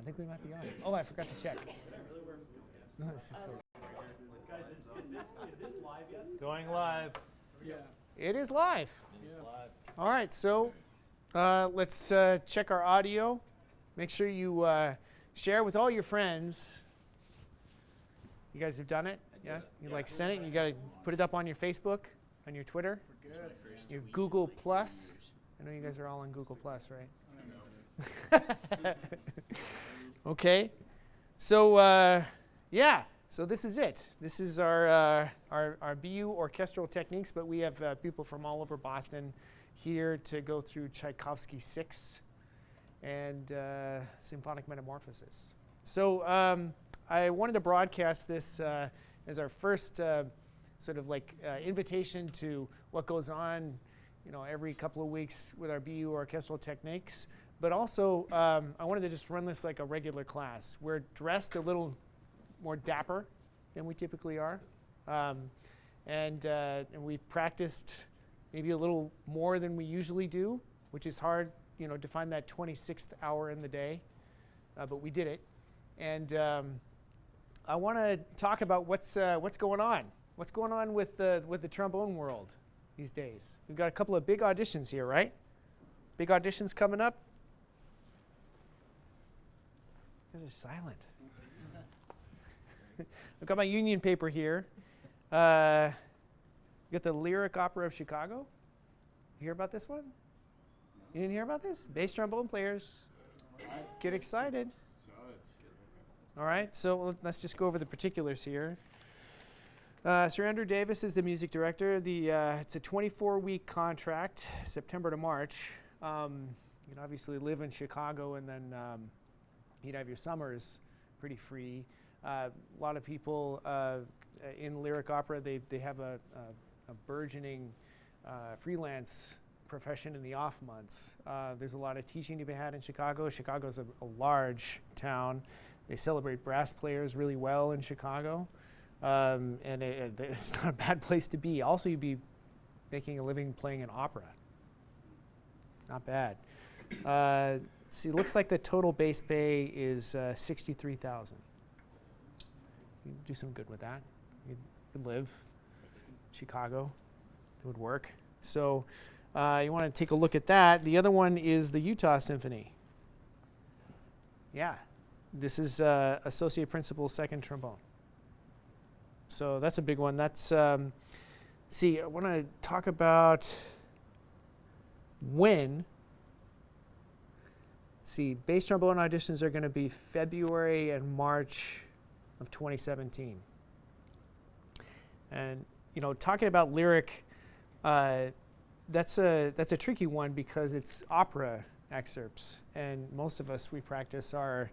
think we might be on. Oh, I forgot to check. No, this is so. Guys, is this live yet? Going live. Yeah. It is live. It is live. All right, so let's check our audio. Make sure you share with all your friends. You guys have done it? Yeah? You send it, and you got to put it up on your Facebook, on your Twitter, your Google Plus. I know you guys are all on Google Plus, right? Okay. So, so this is it. This is our BU orchestral techniques, but we have people from all over Boston here to go through Tchaikovsky 6 and Symphonic Metamorphosis. So I wanted to broadcast this as our first invitation to what goes on, every couple of weeks with our BU orchestral techniques. But also, I wanted to just run this like a regular class. We're dressed a little more dapper than we typically are, and we've practiced maybe a little more than we usually do, which is hard, to find that 26th hour in the day, but we did it. And I want to talk about what's going on. What's going on with the trombone world these days? We've got a couple of big auditions here, right? Big auditions coming up. You guys are silent. I've got my union paper here. Got the Lyric Opera of Chicago. You hear about this one? You didn't hear about this? Bass trombone players, get excited. All right, so let's just go over the particulars here. Sir Andrew Davis is the music director. It's a 24-week contract, September to March. You can obviously live in Chicago, and then you'd have your summers pretty free. A lot of people in lyric opera, they have a burgeoning freelance profession in the off months. There's a lot of teaching to be had in Chicago. Chicago's a large town. They celebrate brass players really well in Chicago. And it's not a bad place to be. Also, you'd be making a living playing an opera. Not bad. See, looks like the total base pay is $63,000. You do some good with that. You could live. Chicago, it would work. So you want to take a look at that. The other one is the Utah Symphony. Yeah, this is Associate Principal Second Trombone. So that's a big one. That's see, I want to talk about when. See, bass trombone auditions are going to be February and March of 2017. And talking about lyric, that's a tricky one because it's opera excerpts, and most of us, we practice our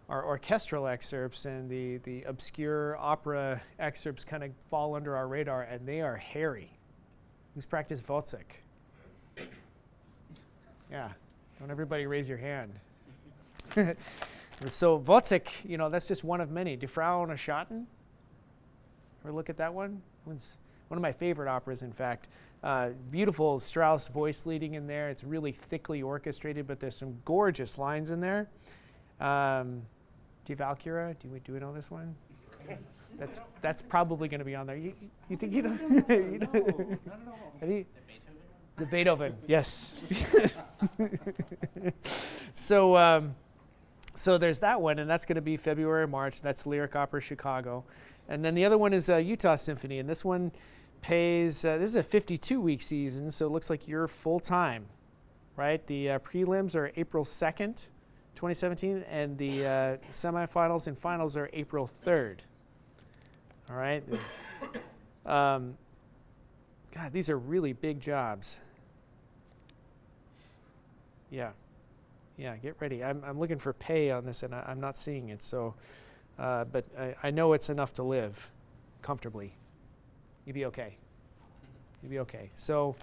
orchestral excerpts, and the obscure opera excerpts kind of fall under our radar, and they are hairy. Who's practiced Wozzeck? Yeah, don't everybody raise your hand. So Wozzeck, that's just one of many. Die Frau ohne Schatten. Ever look at that one? It's one of my favorite operas, in fact. Beautiful Strauss voice leading in there. It's really thickly orchestrated, but there's some gorgeous lines in there. Die Walküre, do we know this one? That's probably going to be on there. You think you don't? You don't? No, not at all. The Beethoven, yes. So there's that one, and that's going to be February or March. That's Lyric Opera Chicago. And then the other one is Utah Symphony, and this one pays, this is a 52-week season, so it looks like you're full-time, right? The prelims are April 2nd, 2017, and the semifinals and finals are April 3rd. All right? God, these are really big jobs. Yeah, get ready. I'm looking for pay on this, and I'm not seeing it. So, but I know it's enough to live comfortably. You'll be okay. You'll be okay. So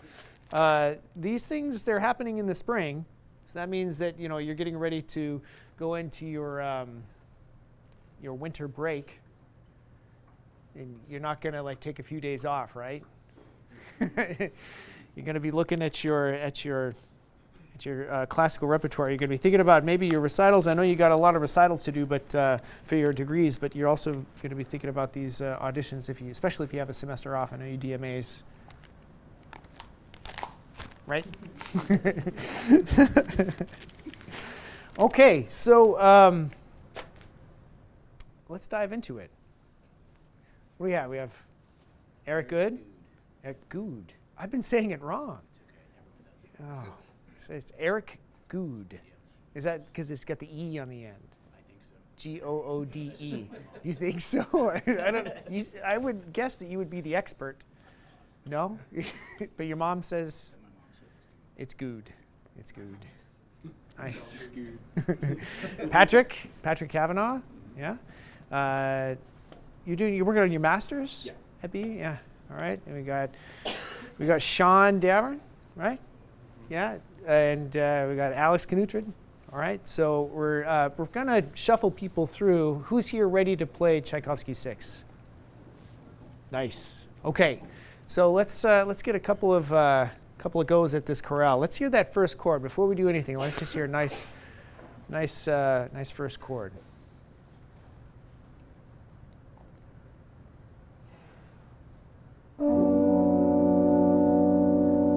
these things, they're happening in the spring. So that means that you're getting ready to go into your winter break, and you're not going to take a few days off, right? You're going to be looking at your classical repertoire. You're going to be thinking about maybe your recitals. I know you got a lot of recitals to do, but for your degrees. But you're also going to be thinking about these auditions, especially if you have a semester off. I know you DMAs, right? Okay, so let's dive into it. What do we have? We have Eric Good. Eric Good. I've been saying it wrong. Oh, so it's Eric Good. Is that because it's got the E on the end? I think so. Goode. You think so? I don't. I would guess that you would be the expert. No, but your mom says My mom says it's good. It's good. Nice. Patrick Kavanaugh. Yeah. You're working on your masters at B. Yeah. All right. And we got Sean Davern, right? Yeah. And we got Alex Knutrid. All right. So we're gonna shuffle people through. Who's here ready to play Tchaikovsky 6? Nice. Okay. So let's get a couple of goes at this chorale. Let's hear that first chord before we do anything. Let's just hear a nice first chord.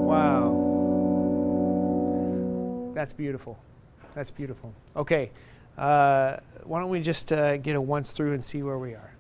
Wow. That's beautiful. That's beautiful. Okay. Why don't we just get a once through and see where we are.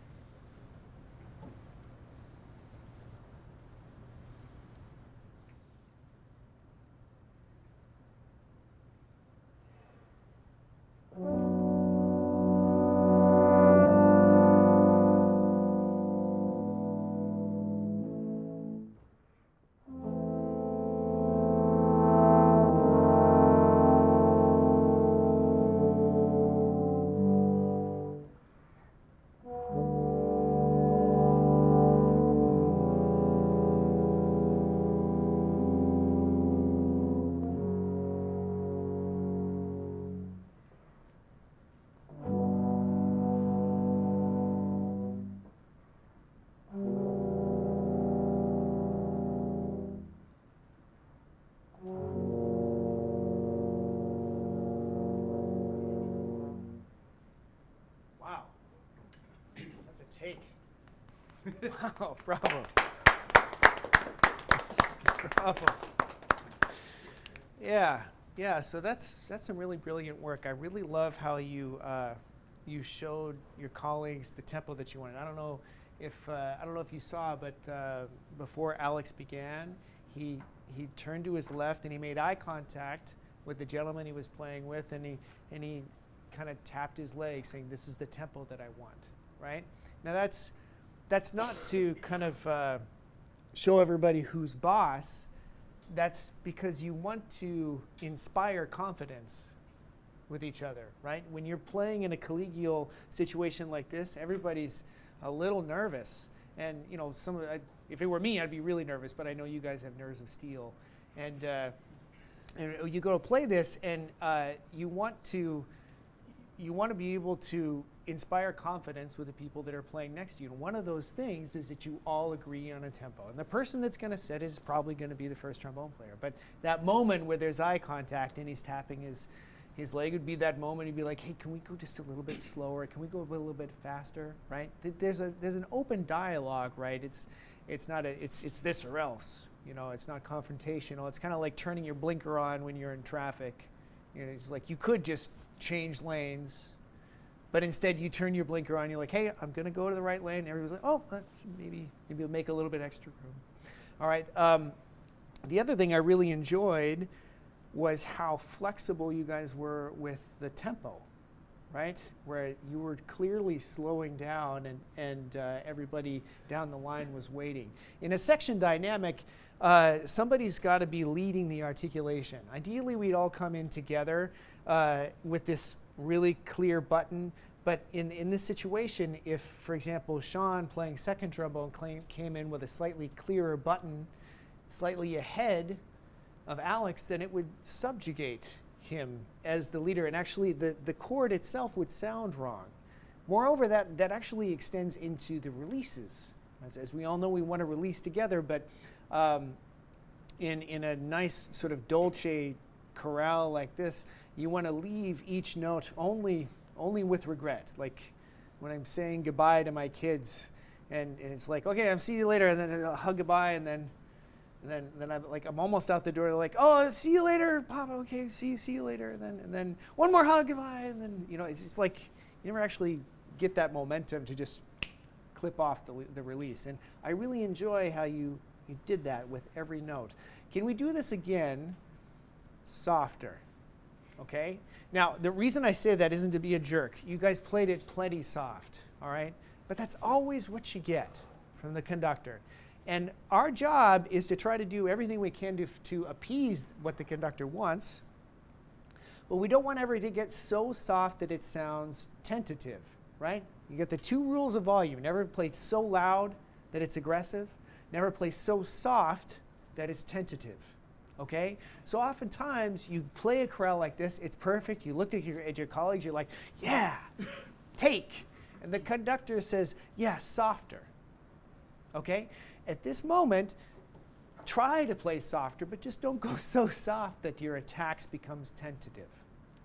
Tchaik. Wow, bravo. Bravo. Yeah, so that's some really brilliant work. I really love how you showed your colleagues the tempo that you wanted. I don't know if you saw, but before Alex began, he turned to his left and he made eye contact with the gentleman he was playing with, and he kind of tapped his leg, saying, "This is the tempo that I want." Right? Now that's not to kind of show everybody who's boss. That's because you want to inspire confidence with each other, right? When you're playing in a collegial situation like this, everybody's a little nervous, and you know, if it were me, I'd be really nervous. But I know you guys have nerves of steel, and you go to play this, and you want to be able to inspire confidence with the people that are playing next to you. And one of those things is that you all agree on a tempo. And the person that's going to set it is probably going to be the first trombone player. But that moment where there's eye contact and he's tapping his leg would be that moment. He'd be like, "Hey, can we go just a little bit slower? Can we go a little bit faster?" Right? There's an open dialogue, right? It's this or else. You know, it's not confrontational. It's kind of like turning your blinker on when you're in traffic. You know, it's like you could just change lanes, but instead you turn your blinker on. You're like, "Hey, I'm going to go to the right lane." And everyone's like, "Oh, maybe we'll make a little bit extra room." All right. The other thing I really enjoyed was how flexible you guys were with the tempo, right? Where you were clearly slowing down, and everybody down the line was waiting. In a section dynamic, somebody's got to be leading the articulation. Ideally, we'd all come in together with this really clear button. But in this situation, if, for example, Sean playing second trombone came in with a slightly clearer button, slightly ahead of Alex, then it would subjugate him as the leader. And actually, the chord itself would sound wrong. Moreover, that actually extends into the releases. As we all know, we want to release together, but in a nice sort of dolce chorale like this, you want to leave each note only with regret. Like when I'm saying goodbye to my kids, and it's like, okay, I'll see you later, and then I'll hug goodbye, and then I'm almost out the door. They're like, oh, see you later, Papa. Okay, see you later, and then one more hug, goodbye, and then it's like you never actually get that momentum to just clip off the release. And I really enjoy how you did that with every note. Can we do this again, softer? Okay. Now the reason I say that isn't to be a jerk. You guys played it plenty soft, all right? But that's always what you get from the conductor. And our job is to try to do everything we can to appease what the conductor wants. But we don't want ever to get so soft that it sounds tentative, right? You get the two rules of volume. Never play so loud that it's aggressive. Never play so soft that it's tentative. Okay? So oftentimes you play a chorale like this, it's perfect. You look at your colleagues, you're like, yeah, take. And the conductor says, yeah, softer. Okay? At this moment, try to play softer, but just don't go so soft that your attacks becomes tentative.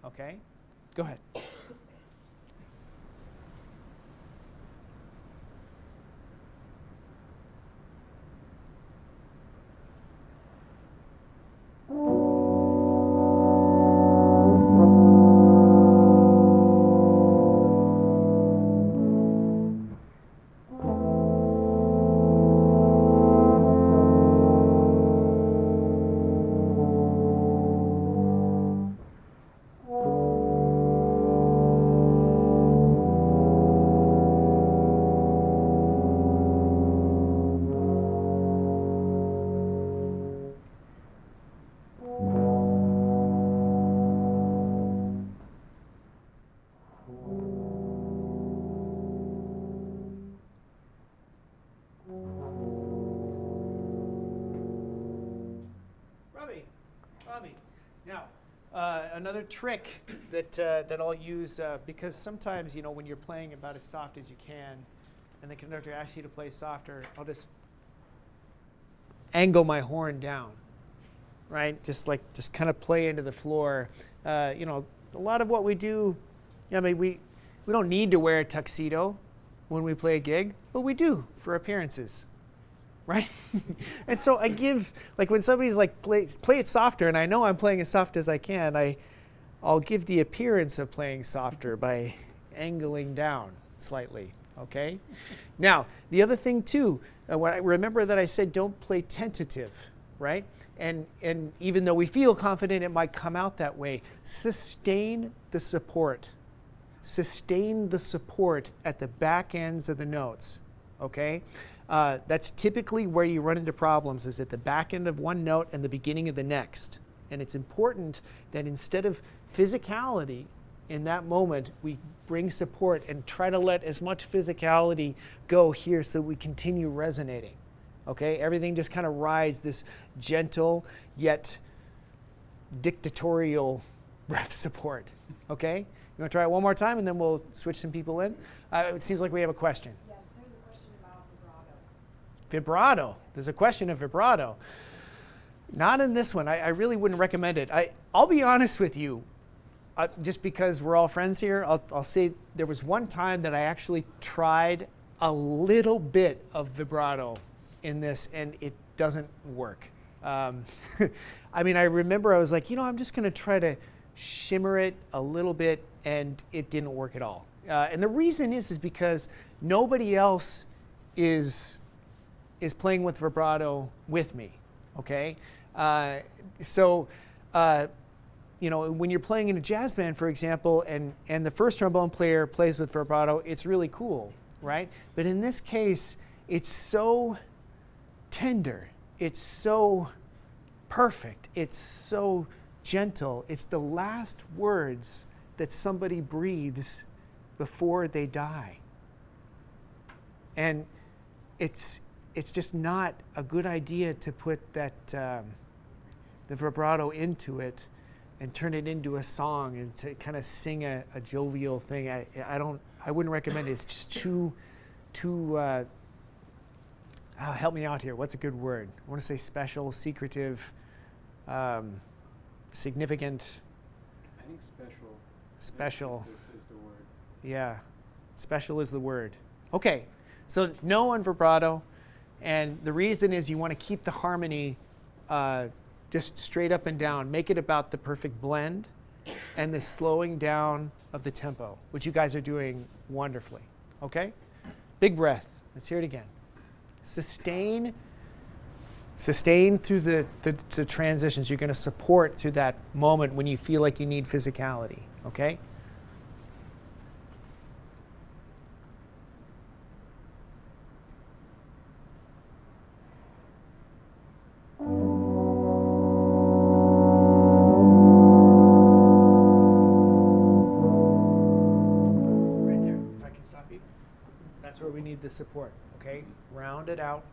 Okay? Go ahead. Bobby. Now, another trick that I'll use, because sometimes, when you're playing about as soft as you can, and the conductor asks you to play softer, I'll just angle my horn down, right? Just kind of play into the floor. A lot of what we do, we don't need to wear a tuxedo when we play a gig, but we do for appearances. Right? And so I give, when somebody's like, play it softer, and I know I'm playing as soft as I can, I'll give the appearance of playing softer by angling down slightly, okay? Now, the other thing too, remember that I said don't play tentative, right? And even though we feel confident it might come out that way, sustain the support. Sustain the support at the back ends of the notes, okay? That's typically where you run into problems, is at the back end of one note and the beginning of the next. And it's important that instead of physicality in that moment, we bring support and try to let as much physicality go here so we continue resonating. Okay? Everything just kind of rides this gentle yet dictatorial breath support. Okay? You want to try it one more time and then we'll switch some people in? It seems like we have a question. Vibrato. There's a question of vibrato. Not in this one. I really wouldn't recommend it. I'll be honest with you. Just because we're all friends here, I'll say there was one time that I actually tried a little bit of vibrato in this, and it doesn't work. I remember I was like, I'm just going to try to shimmer it a little bit, and it didn't work at all. And the reason is because nobody else is playing with vibrato with me, okay? When you're playing in a jazz band, for example, and the first trombone player plays with vibrato, it's really cool, right? But in this case, it's so tender, it's so perfect, it's so gentle. It's the last words that somebody breathes before they die. And it's just not a good idea to put that the vibrato into it and turn it into a song and to kind of sing a jovial thing. I wouldn't recommend it. It's just too help me out here. What's a good word? I want to say special, secretive. significant, I think special. special. Is the word. Yeah, special is the word. Okay, so no on vibrato, and the reason is you want to keep the harmony just straight up and down. Make it about the perfect blend and the slowing down of the tempo, which you guys are doing wonderfully. Okay? Big breath. Let's hear it again. Sustain through the transitions. You're going to support through that moment when you feel like you need physicality. Okay? That's where we need the support, okay? Round it out,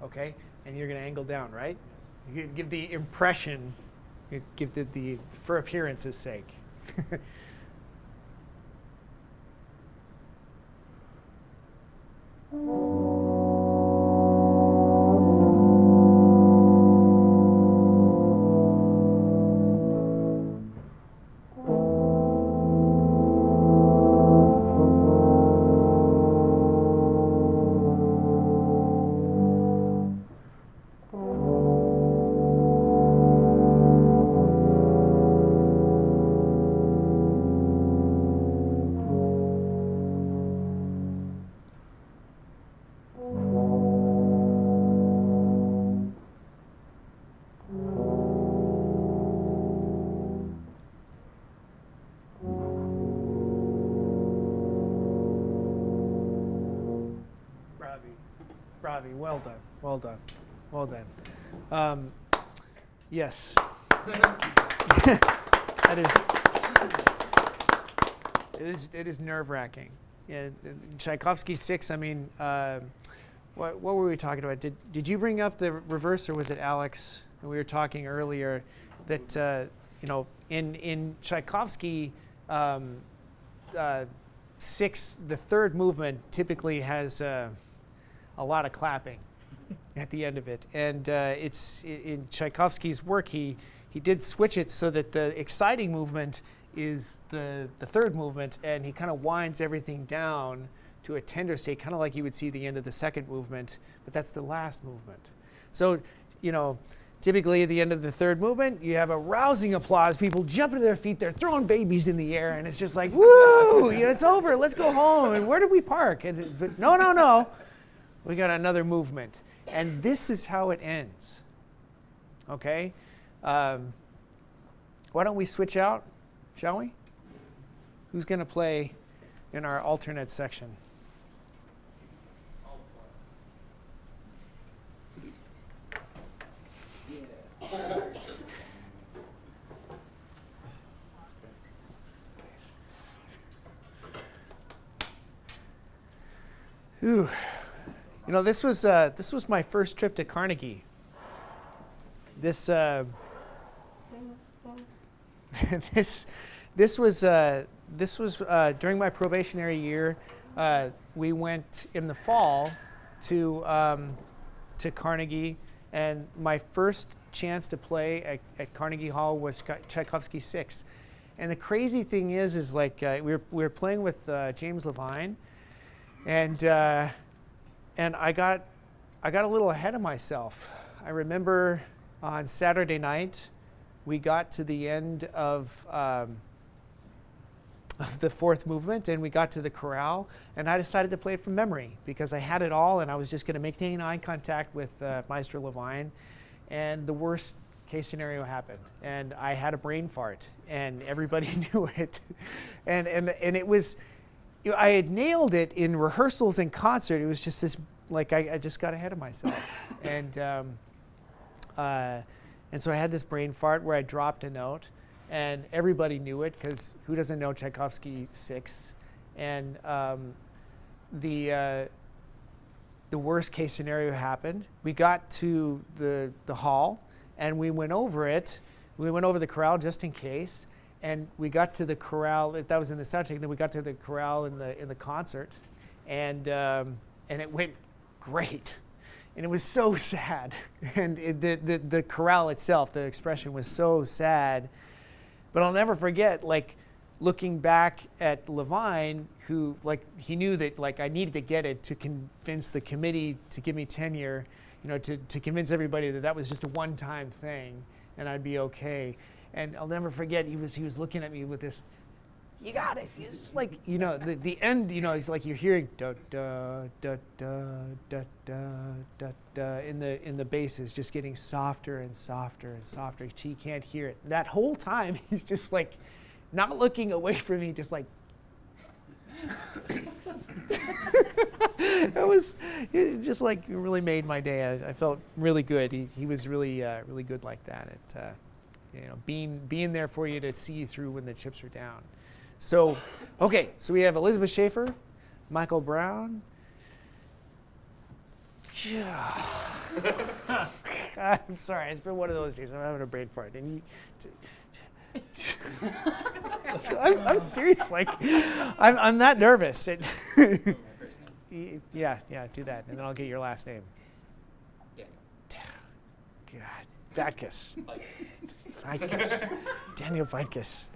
okay? And you're going to angle down, right? You give the impression, you give the for appearance's sake. Bravi, well done, well done, well done. Yes. It is nerve-wracking. Yeah, Tchaikovsky 6, I mean, what were we talking about? Did you bring up the reverse, or was it Alex? We were talking earlier that, in Tchaikovsky 6, the third movement typically has a lot of clapping at the end of it. And it's in Tchaikovsky's work, he did switch it so that the exciting movement is the third movement, and he kind of winds everything down to a tender state, kind of like you would see the end of the second movement, but that's the last movement. So, typically at the end of the third movement, you have a rousing applause, people jumping to their feet, they're throwing babies in the air, and it's just like, woo, it's over, let's go home, and where did we park? But no, we got another movement. And this is how it ends, okay? Why don't we switch out, shall we? Who's going to play in our alternate section? Ooh. This was my first trip to Carnegie. This was during my probationary year. We went in the fall to Carnegie, and my first chance to play at Carnegie Hall was Tchaikovsky 6. And the crazy thing is like we were playing with James Levine, and I got a little ahead of myself. I remember on Saturday night, we got to the end of the fourth movement, and we got to the chorale, and I decided to play it from memory because I had it all, and I was just going to maintain eye contact with Maestro Levine, and the worst case scenario happened, and I had a brain fart, and everybody knew it, and it was. I had nailed it in rehearsals and concert. It was just this, like I just got ahead of myself, and so I had this brain fart where I dropped a note, and everybody knew it because who doesn't know Tchaikovsky 6? And the worst case scenario happened. We got to the hall, and we went over it. We went over the chorale just in case. And we got to the chorale. That was in the soundcheck. Then we got to the chorale in the concert, and it went great. And it was so sad. And the chorale itself, the expression was so sad. But I'll never forget, like, looking back at Levine, who, like, he knew that, like, I needed to get it to convince the committee to give me tenure, you know, to convince everybody that that was just a one-time thing and I'd be okay. And I'll never forget, he was looking at me with this, you got it. It's like, you know, the end, you know, it's like you're hearing da da da da da da da da in the basses, just getting softer and softer and softer. He can't hear it. That whole time, he's just like not looking away from me, just like. It just like really made my day. I felt really good. He was really really good like that. You know, being there for you to see you through when the chips are down. So, okay, so we have Elizabeth Schaefer, Michael Brown. I'm sorry, it's been one of those days. I'm having a brain fart. And I'm serious. Like, I'm that nervous. Yeah, do that, and then I'll get your last name. God, Vatkus. Daniel Vatkus.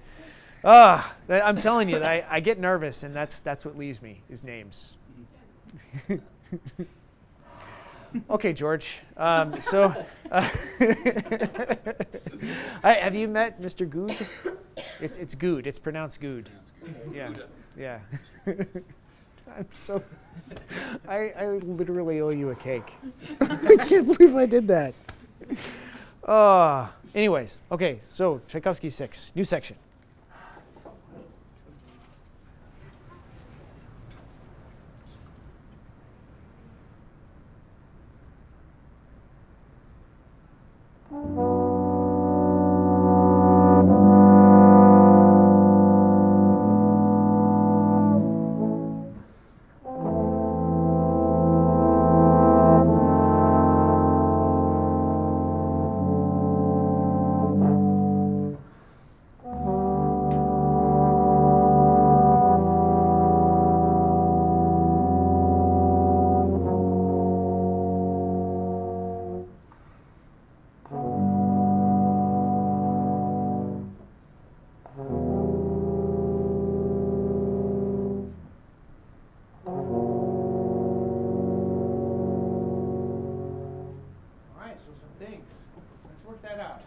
I'm telling you, that I get nervous, and that's what leaves me, is names. Okay, George. Have you met Mr. Good? It's Good. It's pronounced Good. Yeah. I literally owe you a cake. I can't believe I did that. Anyways, okay, so Tchaikovsky 6, new section. So some things. Let's work that out.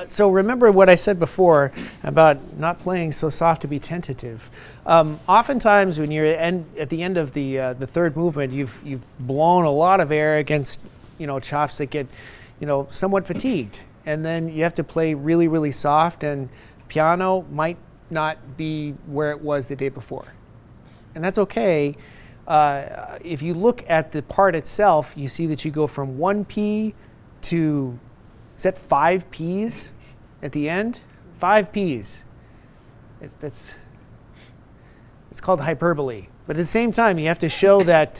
So remember what I said before about not playing so soft to be tentative. Oftentimes when you're at the end of the third movement, you've blown a lot of air against, you know, chops that get, you know, somewhat fatigued, and then you have to play really, really soft, and piano might not be where it was the day before, and that's okay. If you look at the part itself, you see that you go from 1 P to, is that 5 Ps at the end? 5 Ps. It's called hyperbole. But at the same time, you have to show that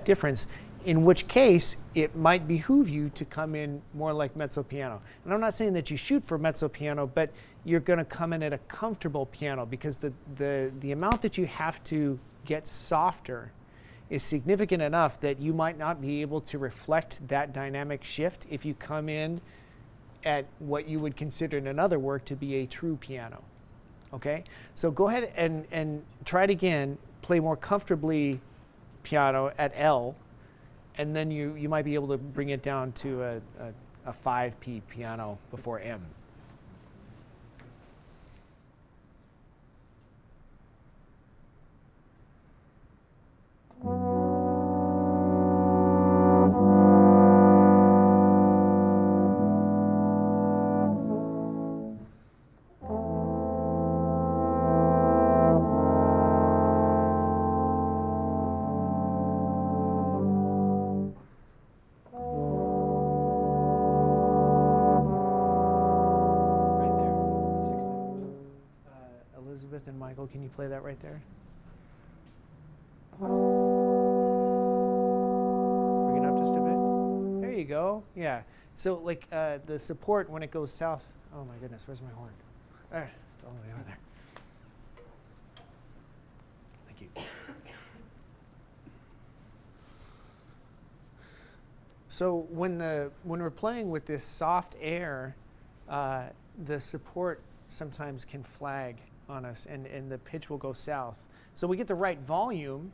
difference. In which case, it might behoove you to come in more like mezzo piano. And I'm not saying that you shoot for mezzo piano, but you're going to come in at a comfortable piano, because the amount that you have to get softer is significant enough that you might not be able to reflect that dynamic shift if you come in at what you would consider in another work to be a true piano. Okay? So go ahead and try it again, play more comfortably piano at L, and then you might be able to bring it down to a 5P piano before M. And Michael, can you play that right there? Bring it up just a bit. There you go. Yeah. So like the support when it goes south. Oh my goodness, where's my horn? There, it's all the way over there. Thank you. So when we're playing with this soft air, the support sometimes can flag on us, and the pitch will go south. So we get the right volume,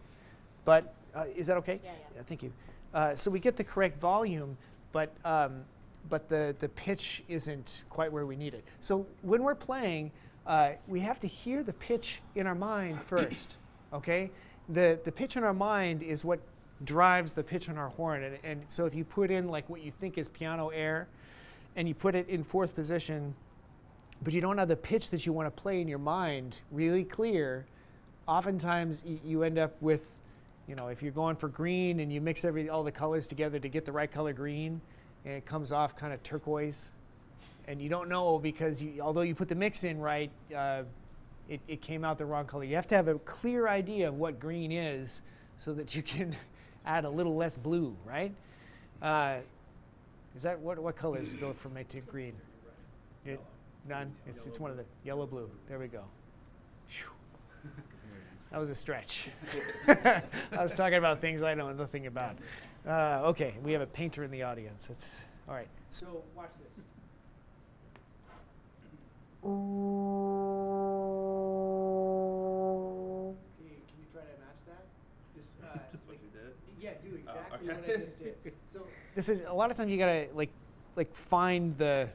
but is that okay? Yeah. Thank you. So we get the correct volume, but the pitch isn't quite where we need it. So when we're playing, we have to hear the pitch in our mind first. Okay, the pitch in our mind is what drives the pitch on our horn, and so if you put in like what you think is piano air, and you put it in fourth position, but you don't have the pitch that you want to play in your mind really clear, oftentimes you end up with, if you're going for green and you mix all the colors together to get the right color green, and it comes off kind of turquoise, and you don't know because although you put the mix in right, it came out the wrong color. You have to have a clear idea of what green is so that you can add a little less blue, right? Is that what colors go from it to green? None. It's one of the yellow, blue. There we go. Whew. That was a stretch. I was talking about things I know nothing about. Okay, we have a painter in the audience. It's all right. So watch this. Can you try to match that? Just what you did? Yeah, do exactly okay. what I just did. So this is a lot of times you gotta like find the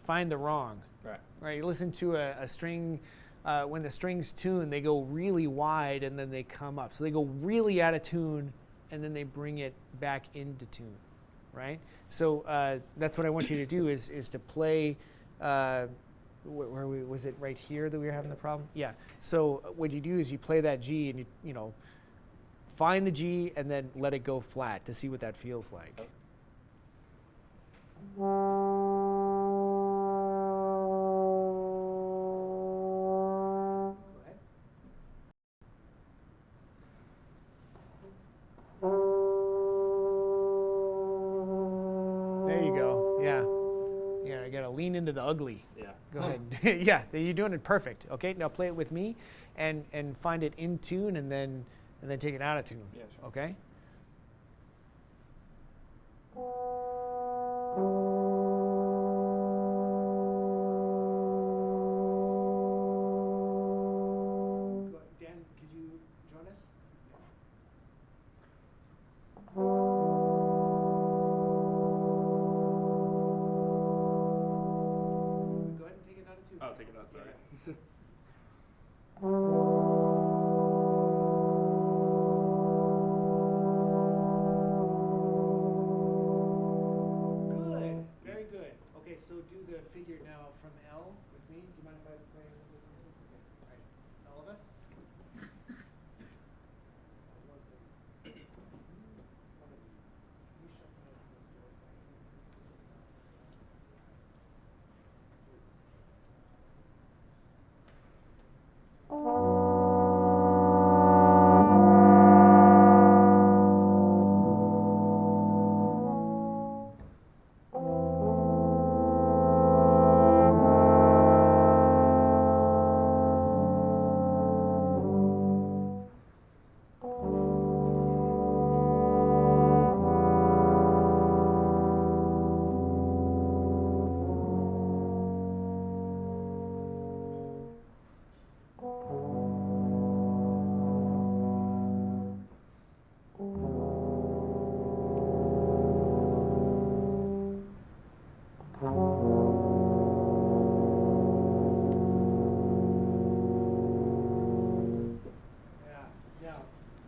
wrong. Right. You listen to a string. When the strings tune, they go really wide and then they come up. So they go really out of tune and then they bring it back into tune, right? So that's what I want you to do is to play. Was it right here that we were having the problem? Yeah. So what you do is you play that G and you find the G and then let it go flat to see what that feels like. There you go. Yeah, I gotta lean into the ugly. Yeah. Go ahead. Yeah, you're doing it perfect. Okay, now play it with me, and find it in tune, and then take it out of tune. Yeah, sure. Okay. Dan, could you join us? Go ahead and take it out of tune. Oh, take it out, sorry. Good. Very good. Okay, so do the figure now from L with me. Do you mind if I play a little bit of this? Okay. All right. All of us?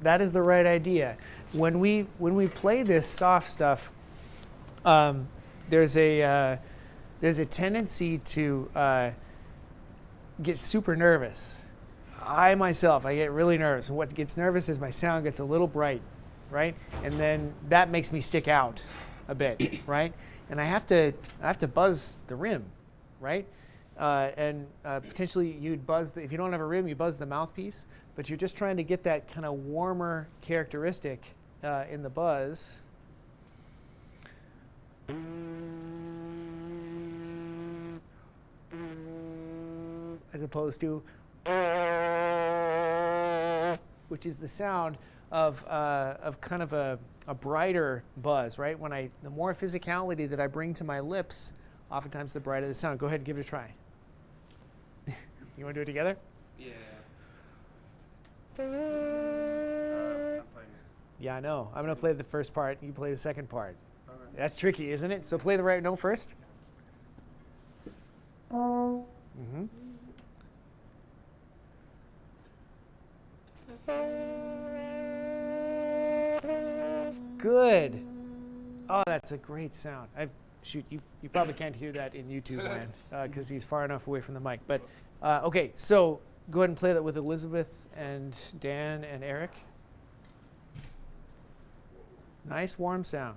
That is the right idea. When we play this soft stuff, there's a tendency to get super nervous. I get really nervous. And what gets nervous is my sound gets a little bright, right? And then that makes me stick out a bit, right? And I have to buzz the rim, right? And potentially you'd buzz, if you don't have a rim, you buzz the mouthpiece, but you're just trying to get that kind of warmer characteristic in the buzz. As opposed to, which is the sound of kind of a brighter buzz, right? The more physicality that I bring to my lips, oftentimes the brighter the sound. Go ahead and give it a try. You want to do it together? Yeah. Yeah, I know. I'm going to play the first part. You play the second part. All right. That's tricky, isn't it? So play the right note first. Mm-hmm. Good. Oh, that's a great sound. Shoot, you probably can't hear that in YouTube land because he's far enough away from the mic. But okay, so go ahead and play that with Elizabeth and Dan and Eric. Nice warm sound.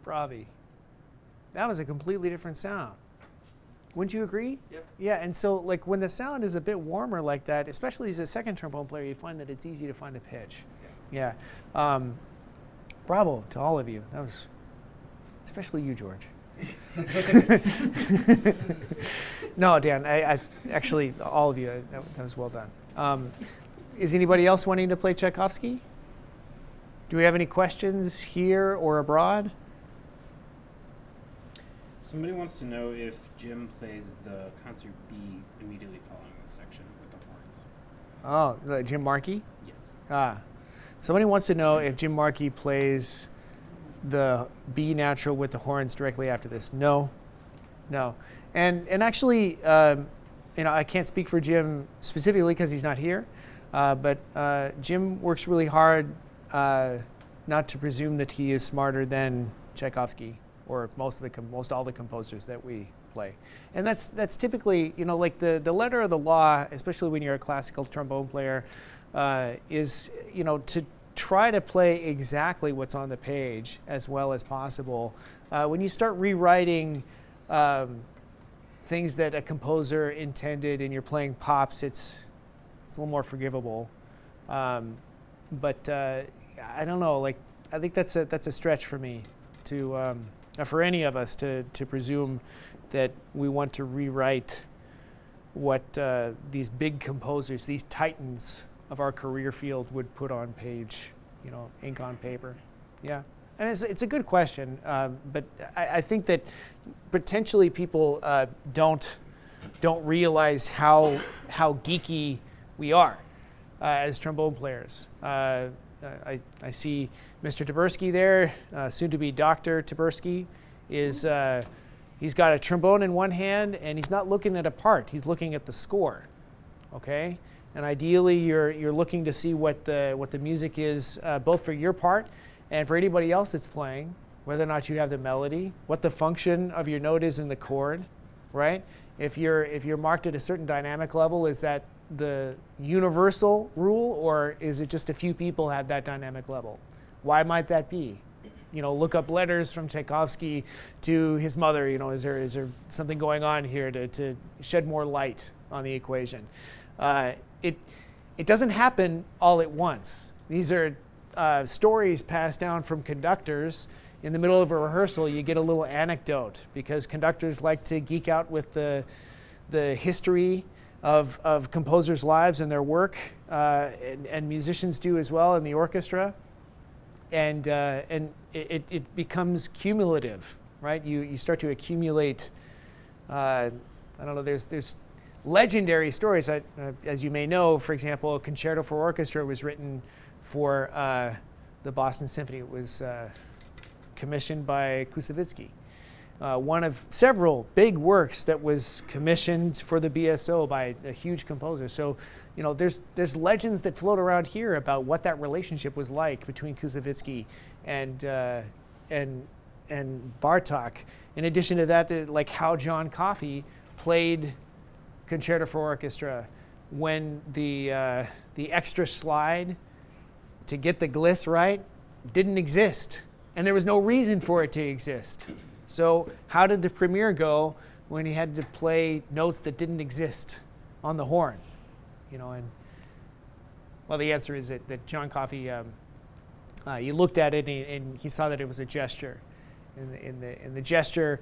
Bravi. That was a completely different sound. Wouldn't you agree? Yep. Yeah, and so like when the sound is a bit warmer like that, especially as a second trombone player, you find that it's easy to find a pitch. Yeah. Bravo to all of you. That was, especially you, George. No, Dan, I actually, all of you, that was well done. Is anybody else wanting to play Tchaikovsky? Do we have any questions here or abroad? Somebody wants to know if Jim plays the concert B immediately following the section with the horns. Oh, Jim Markey? Yes. Somebody wants to know if Jim Markey plays the B natural with the horns directly after this. No. And actually, I can't speak for Jim specifically because he's not here, but Jim works really hard not to presume that he is smarter than Tchaikovsky or most all the composers that we play. And that's typically, like the letter of the law, especially when you're a classical trombone player, is, to try to play exactly what's on the page as well as possible. When you start rewriting things that a composer intended and you're playing pops, it's a little more forgivable. But I don't know, I think that's a stretch for me to, for any of us to presume that we want to rewrite what these big composers, these titans of our career field would put on page, ink on paper. Yeah, and it's a good question, but I think that potentially people don't realize how geeky we are as trombone players. I see Mr. Tversky there, soon to be Dr. Tversky, he's got a trombone in one hand and he's not looking at a part, he's looking at the score. Okay? And ideally you're looking to see what the music is, both for your part and for anybody else that's playing, whether or not you have the melody, what the function of your note is in the chord, right? If you're marked at a certain dynamic level, is that the universal rule, or is it just a few people have that dynamic level? Why might that be? Look up letters from Tchaikovsky to his mother. Is there something going on here to shed more light on the equation? It doesn't happen all at once. These are stories passed down from conductors. In the middle of a rehearsal, you get a little anecdote because conductors like to geek out with the history of composers' lives and their work, and musicians do as well in the orchestra, and it becomes cumulative, right? You start to accumulate. I don't know. There's legendary stories. As you may know, for example, a concerto for orchestra was written for the Boston Symphony. It was commissioned by Koussevitzky. one of several big works that was commissioned for the BSO by a huge composer. So, there's legends that float around here about what that relationship was like between Koussevitzky and Bartók. In addition to that, like how John Coffey played Concerto for Orchestra when the extra slide to get the gliss right didn't exist, and there was no reason for it to exist. So how did the premiere go when he had to play notes that didn't exist on the horn? Well, the answer is that John Coffey, he looked at it and he saw that it was a gesture. And the gesture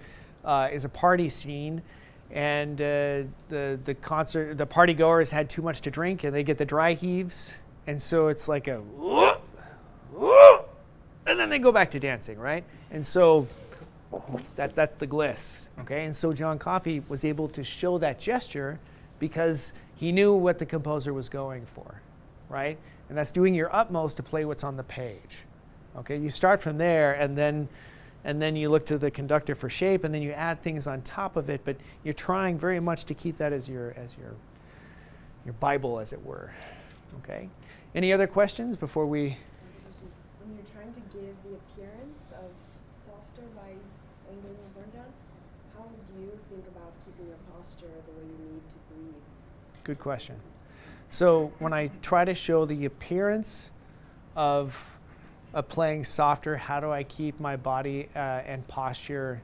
is a party scene, and the party goers had too much to drink and they get the dry heaves, and so it's like a whoop, whoop, and then they go back to dancing, right? And so that's the gliss, okay? And so John Coffey was able to show that gesture because he knew what the composer was going for, right? And that's doing your utmost to play what's on the page, okay? You start from there, and then you look to the conductor for shape, and then you add things on top of it, but you're trying very much to keep that as your Bible, as it were, okay? Any other questions before we? When you're trying to give the appearance of softer by angling your burn down, how do you think about keeping your posture the way you need to breathe? Good question. So when I try to show the appearance of playing softer, how do I keep my body and posture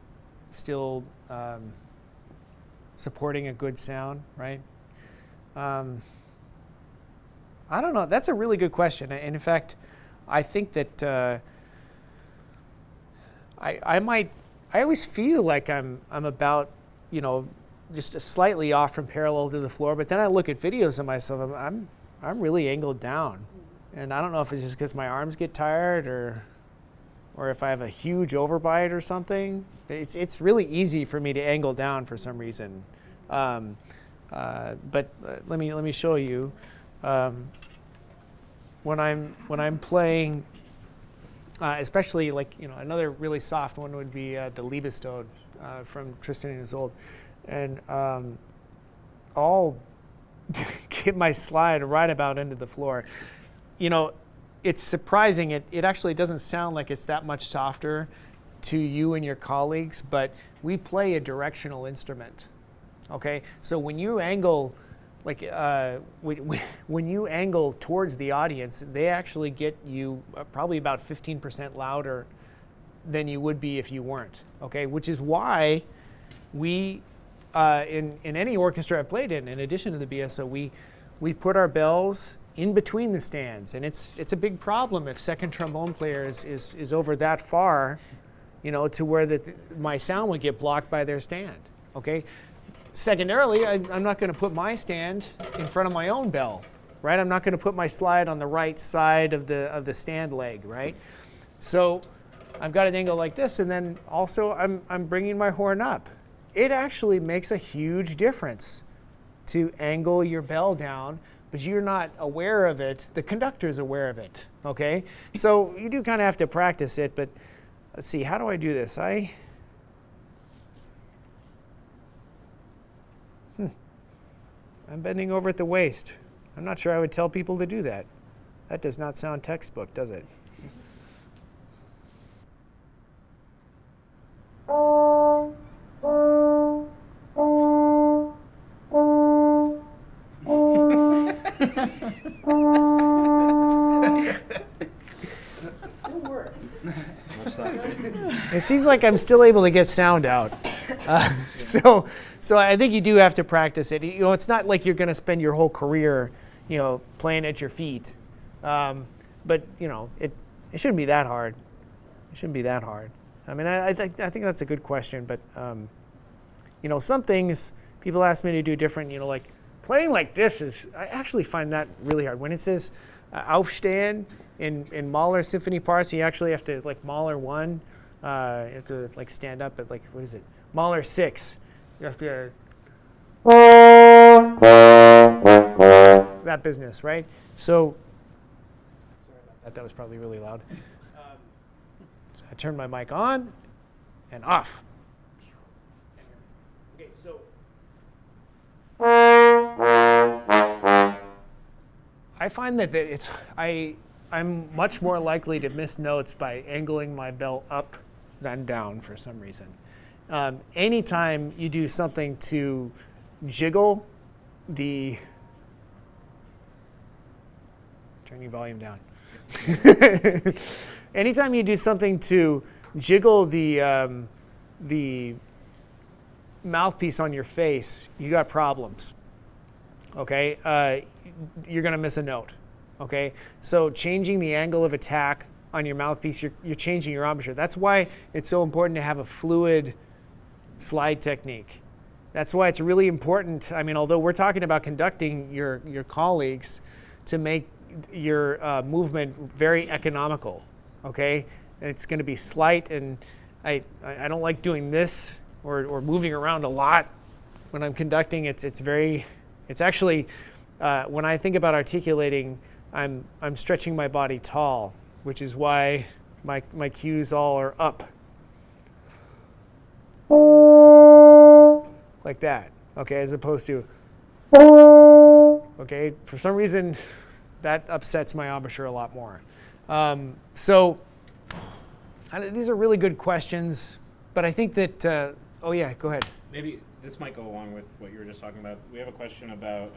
still supporting a good sound, right? I don't know. That's a really good question. And in fact, I think that I always feel like I'm about, just slightly off from parallel to the floor, but then I look at videos of myself, I'm really angled down. And I don't know if it's just because my arms get tired or if I have a huge overbite or something. It's really easy for me to angle down for some reason. But let me show you. When I'm playing, especially like another really soft one would be the Liebestod from Tristan and Isolde, and I'll get my slide right about into the floor. It's surprising. It actually doesn't sound like it's that much softer to you and your colleagues, but we play a directional instrument. Okay, so when you angle, when you angle towards the audience, they actually get you probably about 15% louder than you would be if you weren't. Okay, which is why we, in any orchestra I've played in addition to the BSO, we put our bells in between the stands, and it's a big problem if second trombone player is over that far, to where my sound would get blocked by their stand. Okay. Secondarily, I'm not going to put my stand in front of my own bell, right? I'm not going to put my slide on the right side of the stand leg, right? So I've got an angle like this, and then also I'm bringing my horn up. It actually makes a huge difference to angle your bell down, but you're not aware of it. The conductor's aware of it, okay? So you do kind of have to practice it, but let's see, how do I do this? I'm bending over at the waist. I'm not sure I would tell people to do that. That does not sound textbook, does it? Still works. It seems like I'm still able to get sound out. So I think you do have to practice it. It's not like you're going to spend your whole career, playing at your feet. But it shouldn't be that hard. It shouldn't be that hard. I mean, I think that's a good question. But some things people ask me to do different. Like playing like this I actually find that really hard. When it says Aufstehen in Mahler symphony parts, you actually have to Mahler 1. You have to stand up at what is it? Mahler 6. You have to that business, right? So sorry about that. That was probably really loud. So I turned my mic on and off. so I find that I'm much more likely to miss notes by angling my bell up than down for some reason. Anytime you do something to jiggle the, turn your volume down. Anytime you do something to jiggle the mouthpiece on your face, you got problems. Okay, you're gonna miss a note. Okay, so changing the angle of attack on your mouthpiece, you're changing your embouchure. That's why it's so important to have a fluid slide technique. That's why it's really important. I mean, although we're talking about conducting your colleagues to make your movement very economical. Okay, it's going to be slight, and I don't like doing this or moving around a lot when I'm conducting. It's actually when I think about articulating, I'm stretching my body tall, which is why my cues all are up. Like that, okay, as opposed to, okay, for some reason that upsets my embouchure a lot more. So these are really good questions, but I think that, oh yeah, go ahead. Maybe this might go along with what you were just talking about. We have a question about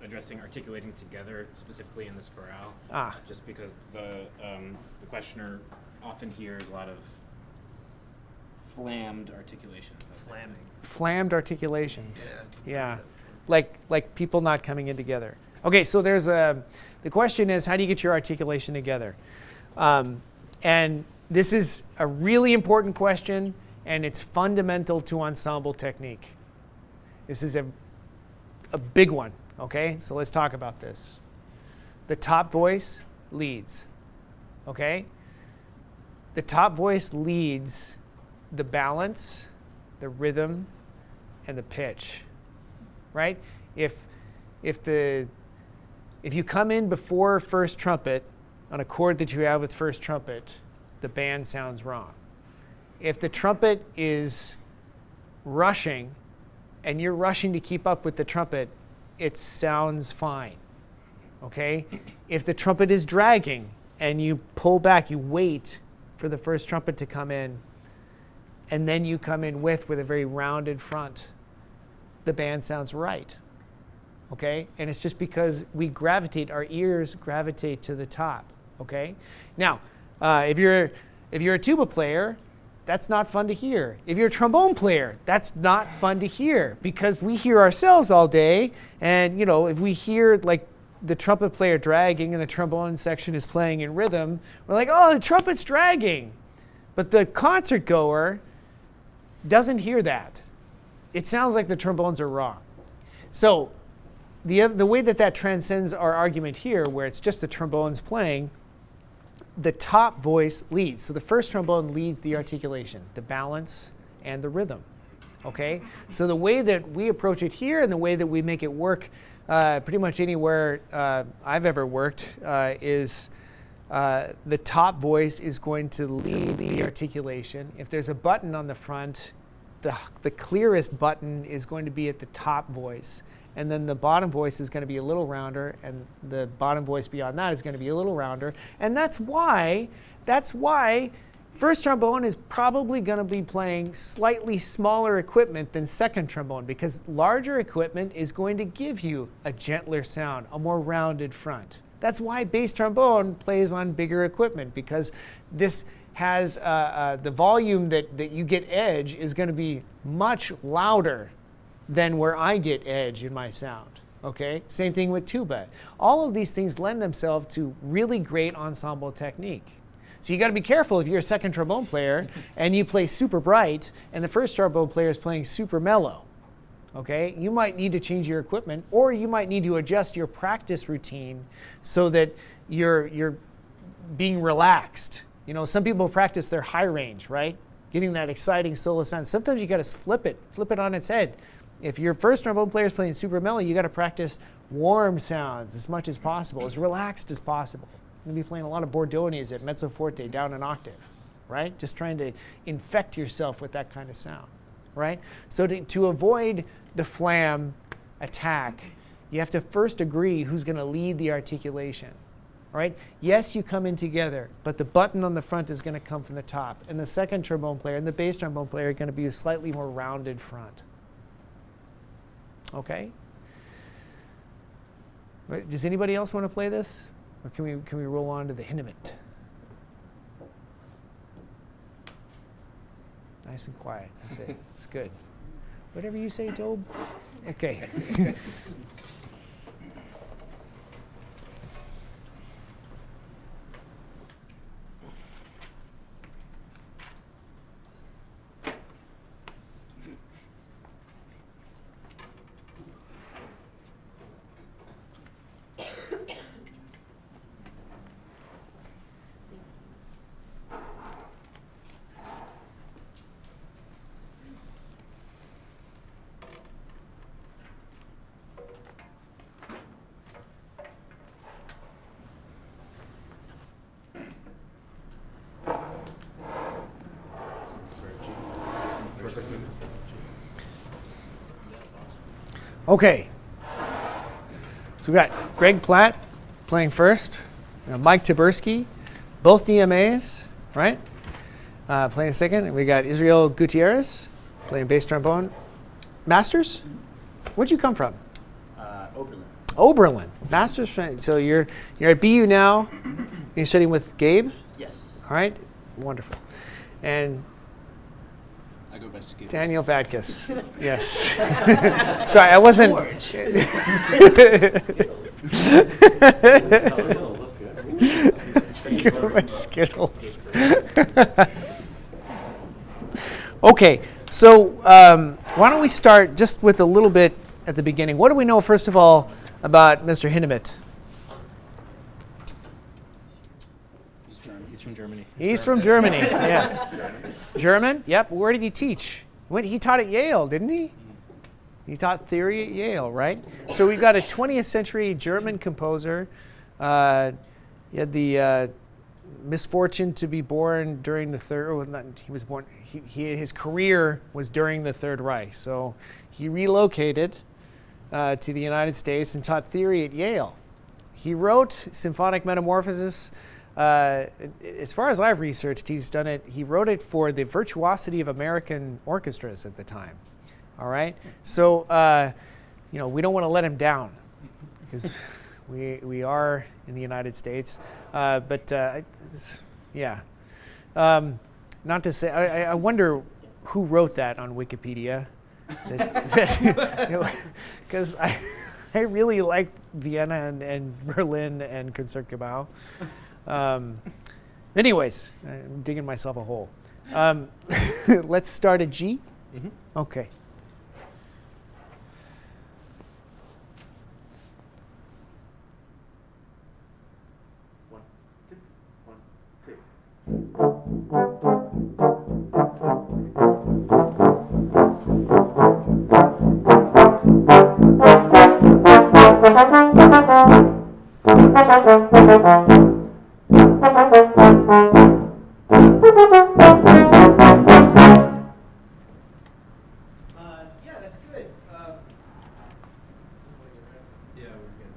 addressing articulating together, specifically in this chorale. Just because the questioner often hears a lot of flammed articulations. Flammed articulations. Yeah. Like people not coming in together. Okay, so there's the question is, how do you get your articulation together? And this is a really important question, and it's fundamental to ensemble technique. This is a big one, okay? So let's talk about this. The top voice leads, okay? The top voice leads the balance, the rhythm, and the pitch, right? If you come in before first trumpet on a chord that you have with first trumpet, the band sounds wrong. If the trumpet is rushing and you're rushing to keep up with the trumpet, it sounds fine, okay? If the trumpet is dragging and you pull back, you wait for the first trumpet to come in, and then you come in with a very rounded front, the band sounds right, okay? And it's just because our ears gravitate to the top, okay? Now, if you're a tuba player, that's not fun to hear. If you're a trombone player, that's not fun to hear, because we hear ourselves all day, and if we hear like the trumpet player dragging and the trombone section is playing in rhythm, we're like, oh, the trumpet's dragging. But the concert goer doesn't hear that. It sounds like the trombones are wrong. So the way that transcends our argument here, where it's just the trombones playing, the top voice leads. So the first trombone leads the articulation, the balance, and the rhythm. Okay? So the way that we approach it here and the way that we make it work pretty much anywhere I've ever worked is the top voice is going to lead the articulation. If there's a button on the front, the clearest button is going to be at the top voice. And then the bottom voice is going to be a little rounder, and the bottom voice beyond that is going to be a little rounder. And that's why first trombone is probably going to be playing slightly smaller equipment than second trombone, because larger equipment is going to give you a gentler sound, a more rounded front. That's why bass trombone plays on bigger equipment, because this has the volume that you get edge is going to be much louder than where I get edge in my sound. Okay? Same thing with tuba. All of these things lend themselves to really great ensemble technique. So you got to be careful if you're a second trombone player and you play super bright and the first trombone player is playing super mellow. Okay? You might need to change your equipment, or you might need to adjust your practice routine so that you're being relaxed. Some people practice their high range, right? Getting that exciting solo sound. Sometimes you got to flip it on its head. If your first trombone player is playing super mellow, you got to practice warm sounds as much as possible, as relaxed as possible. You're going to be playing a lot of Bordones at mezzo forte, down an octave, right? Just trying to infect yourself with that kind of sound. right? So to avoid the flam attack, you have to first agree who's going to lead the articulation, right? Yes, you come in together, but the button on the front is going to come from the top, and the second trombone player and the bass trombone player are going to be a slightly more rounded front. Okay? Does anybody else want to play this, or can we roll on to the Hindemith? Nice and quiet. That's it. It's good. Whatever you say, Tobe. Okay. Okay, so we've got Greg Platt playing first, Mike Taberski, both DMAs, right? Playing second, and we got Israel Gutierrez playing bass trombone. Masters? Where'd you come from? Oberlin. Oberlin, Masters. So you're at BU now. You're studying with Gabe. Yes. All right, wonderful. And I go by Skittles. Daniel Vadkus. Yes. Sorry, I wasn't. Go by Skittles. Okay, so why don't we start just with a little bit at the beginning. What do we know, first of all, about Mr. Hindemith? He's from Germany. He's from Germany, yeah. German? Yep. Where did he teach? He taught at Yale, didn't he? He taught theory at Yale, right? So we've got a 20th century German composer. He had the misfortune to be born during the third. Well, not, he was born. His career was during the Third Reich. So he relocated to the United States and taught theory at Yale. He wrote Symphonic Metamorphosis. As far as I've researched, he's done it. He wrote it for the virtuosity of American orchestras at the time. All right, so we don't want to let him down because we are in the United States. Yeah. Not to say, I wonder who wrote that on Wikipedia, because I really liked Vienna and Berlin and Concertgebouw. Anyways, I'm digging myself a hole. Let's start at G. Mm-hmm. Okay. One, two, one, two. Yeah, that's good. Yeah, we're good.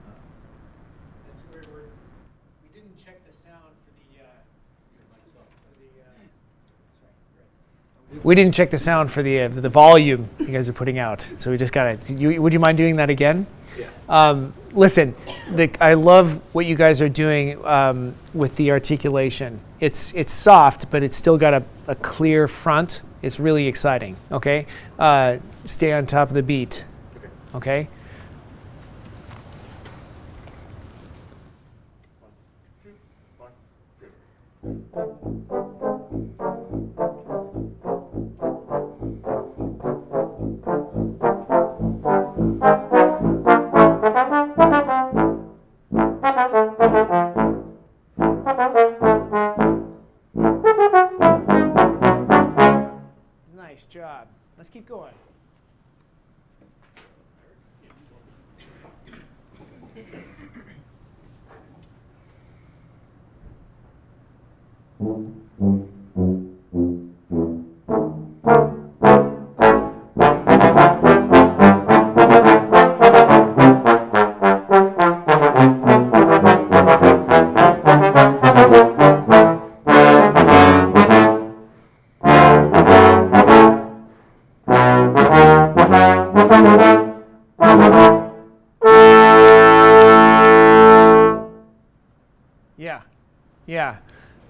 That's where we didn't check the sound for we didn't check the sound for the volume you guys are putting out. So we just got to. Would you mind doing that again? Yeah. Listen, I love what you guys are doing with the articulation. It's soft, but it's still got a clear front. It's really exciting. Okay, stay on top of the beat. Okay. Nice job. Let's keep going.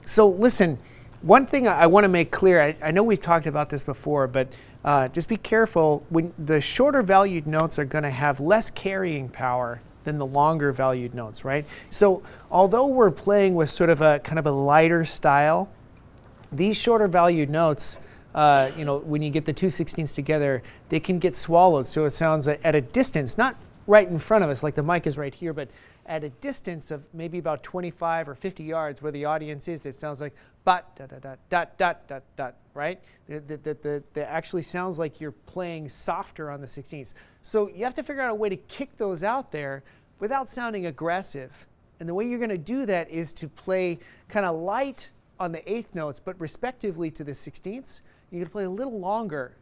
So listen, one thing I want to make clear, I know we've talked about this before, but just be careful. When the shorter valued notes are going to have less carrying power than the longer valued notes, right? So although we're playing with sort of a kind of a lighter style, these shorter valued notes, when you get the 2/16ths together, they can get swallowed. So it sounds at a distance, not right in front of us, like the mic is right here, but at a distance of maybe about 25 or 50 yards where the audience is, it sounds like but dot dot dot dot dot dot, right? That actually sounds like you're playing softer on the 16ths. So you have to figure out a way to kick those out there without sounding aggressive. And the way you're going to do that is to play kind of light on the eighth notes, but respectively to the 16ths. You're going to play a little longer,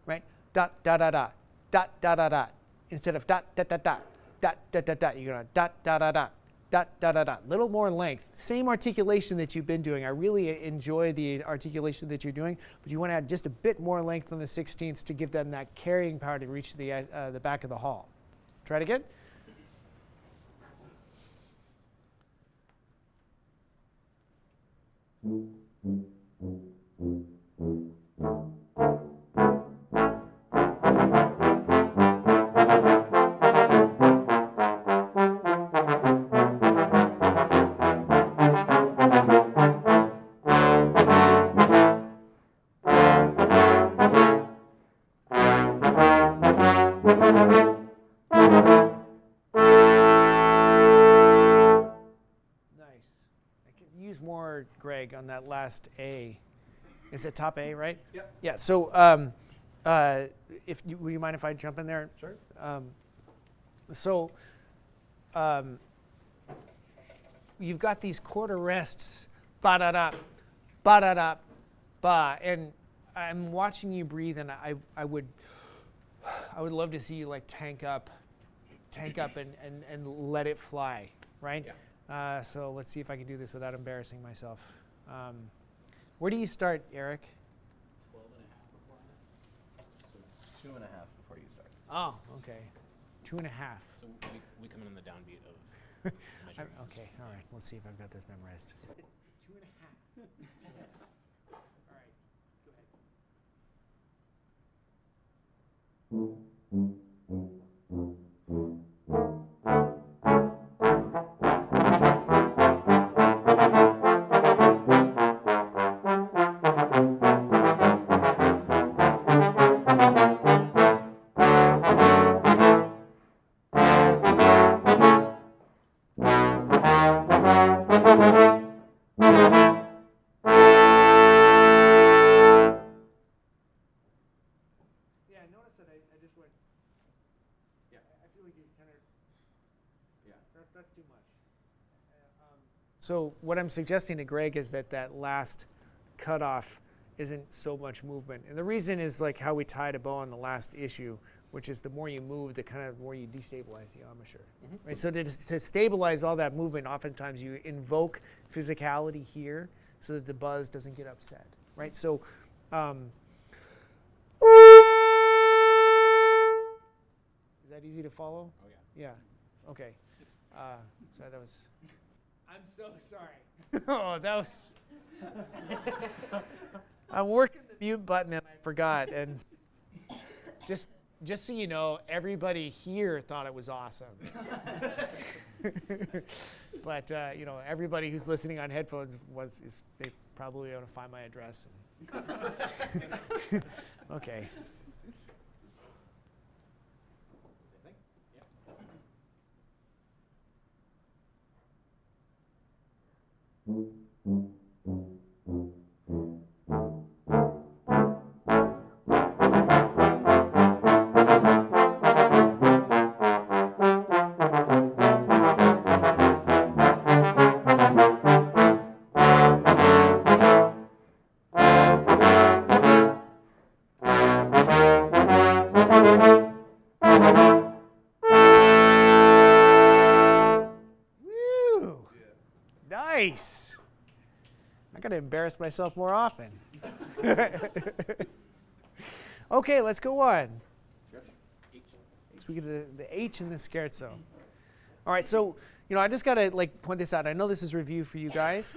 right? Dot dot dot dot dot dot dot dot instead of dot dot dot dot dot dot dot dot. You're going to dot dot dot dot dot dot dot dot. Little more length. Same articulation that you've been doing. I really enjoy the articulation that you're doing, but you want to add just a bit more length on the 16ths to give them that carrying power to reach the back of the hall. Try it again. Greg, on that last A. Is it top A, right? Yep. Yeah, so will you mind if I jump in there? Sure. You've got these quarter rests, ba-da-da, ba-da-da, ba, and I'm watching you breathe, and I would love to see you like tank up and let it fly, right? Yeah. So let's see if I can do this without embarrassing myself. Where do you start, Eric? 12.5 before I. So 2.5 before you start. Oh, okay. 2.5. So we come in on the downbeat of measure. Okay, all right. Let's see if I've got this memorized. 2.5. All right, go ahead. So what I'm suggesting to Greg is that last cutoff isn't so much movement. And the reason is like how we tied a bow on the last issue, which is the more you move, the kind of more you destabilize the embouchure. Mm-hmm. Right? So to stabilize all that movement, oftentimes you invoke physicality here so that the buzz doesn't get upset. Right? So is that easy to follow? Oh, yeah. Yeah. Okay. So that was... I'm so sorry. Oh, that was... I'm working the mute button and I forgot. And just so you know, everybody here thought it was awesome. But everybody who's listening on headphones they probably want to find my address. Okay. Nice. I gotta embarrass myself more often. Okay, let's go on. So we get the H in the scherzo. All right, so I just gotta point this out. I know this is review for you guys.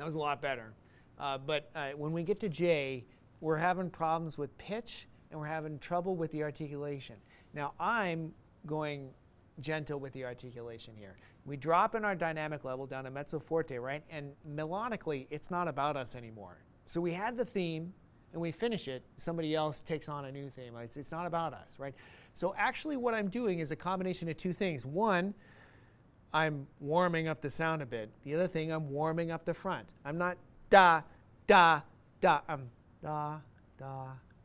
That was a lot better. But when we get to J, we're having problems with pitch, and we're having trouble with the articulation. Now, I'm going gentle with the articulation here. We drop in our dynamic level down to mezzo forte, right? And melodically, it's not about us anymore. So we had the theme, and we finish it. Somebody else takes on a new theme. It's not about us, right? So actually what I'm doing is a combination of two things. One, I'm warming up the sound a bit. The other thing, I'm warming up the front. I'm not da, da, da. I'm da, da,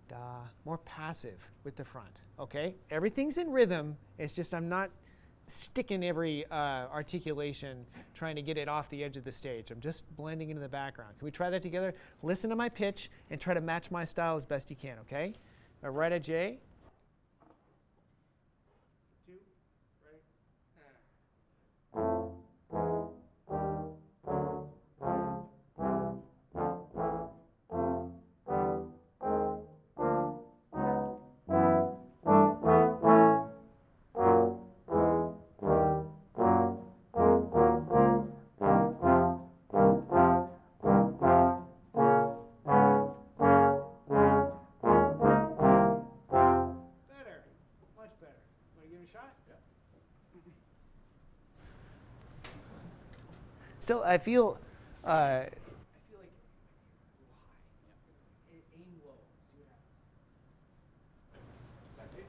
da. More passive with the front, okay? Everything's in rhythm. It's just I'm not sticking every articulation, trying to get it off the edge of the stage. I'm just blending into the background. Can we try that together? Listen to my pitch and try to match my style as best you can, okay? Right at J. Still, I feel like aim low. See what happens. Back page.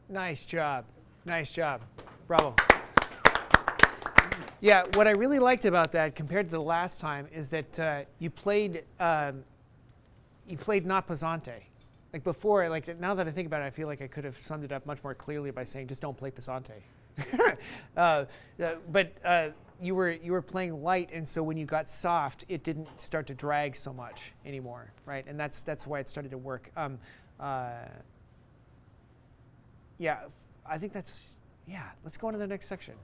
Nice job. Nice job. Bravo. Yeah, what I really liked about that compared to the last time is that you played not pesante. Like before, like now that I think about it, I feel like I could have summed it up much more clearly by saying just don't play pesante. But you were playing light, and so when you got soft, it didn't start to drag so much anymore, right? And that's why it started to work. Yeah, I think that's, yeah, let's go on to the next section.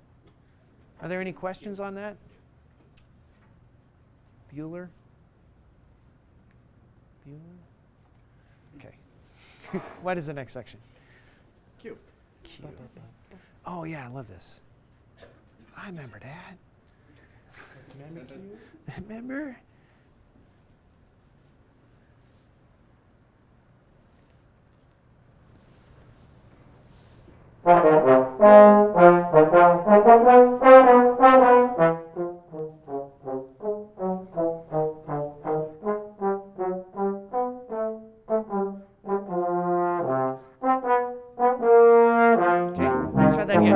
Are there any questions on that? Bueller? Okay. What is the next section? Q. Q. Oh, yeah, I love this. I remember that. Remember?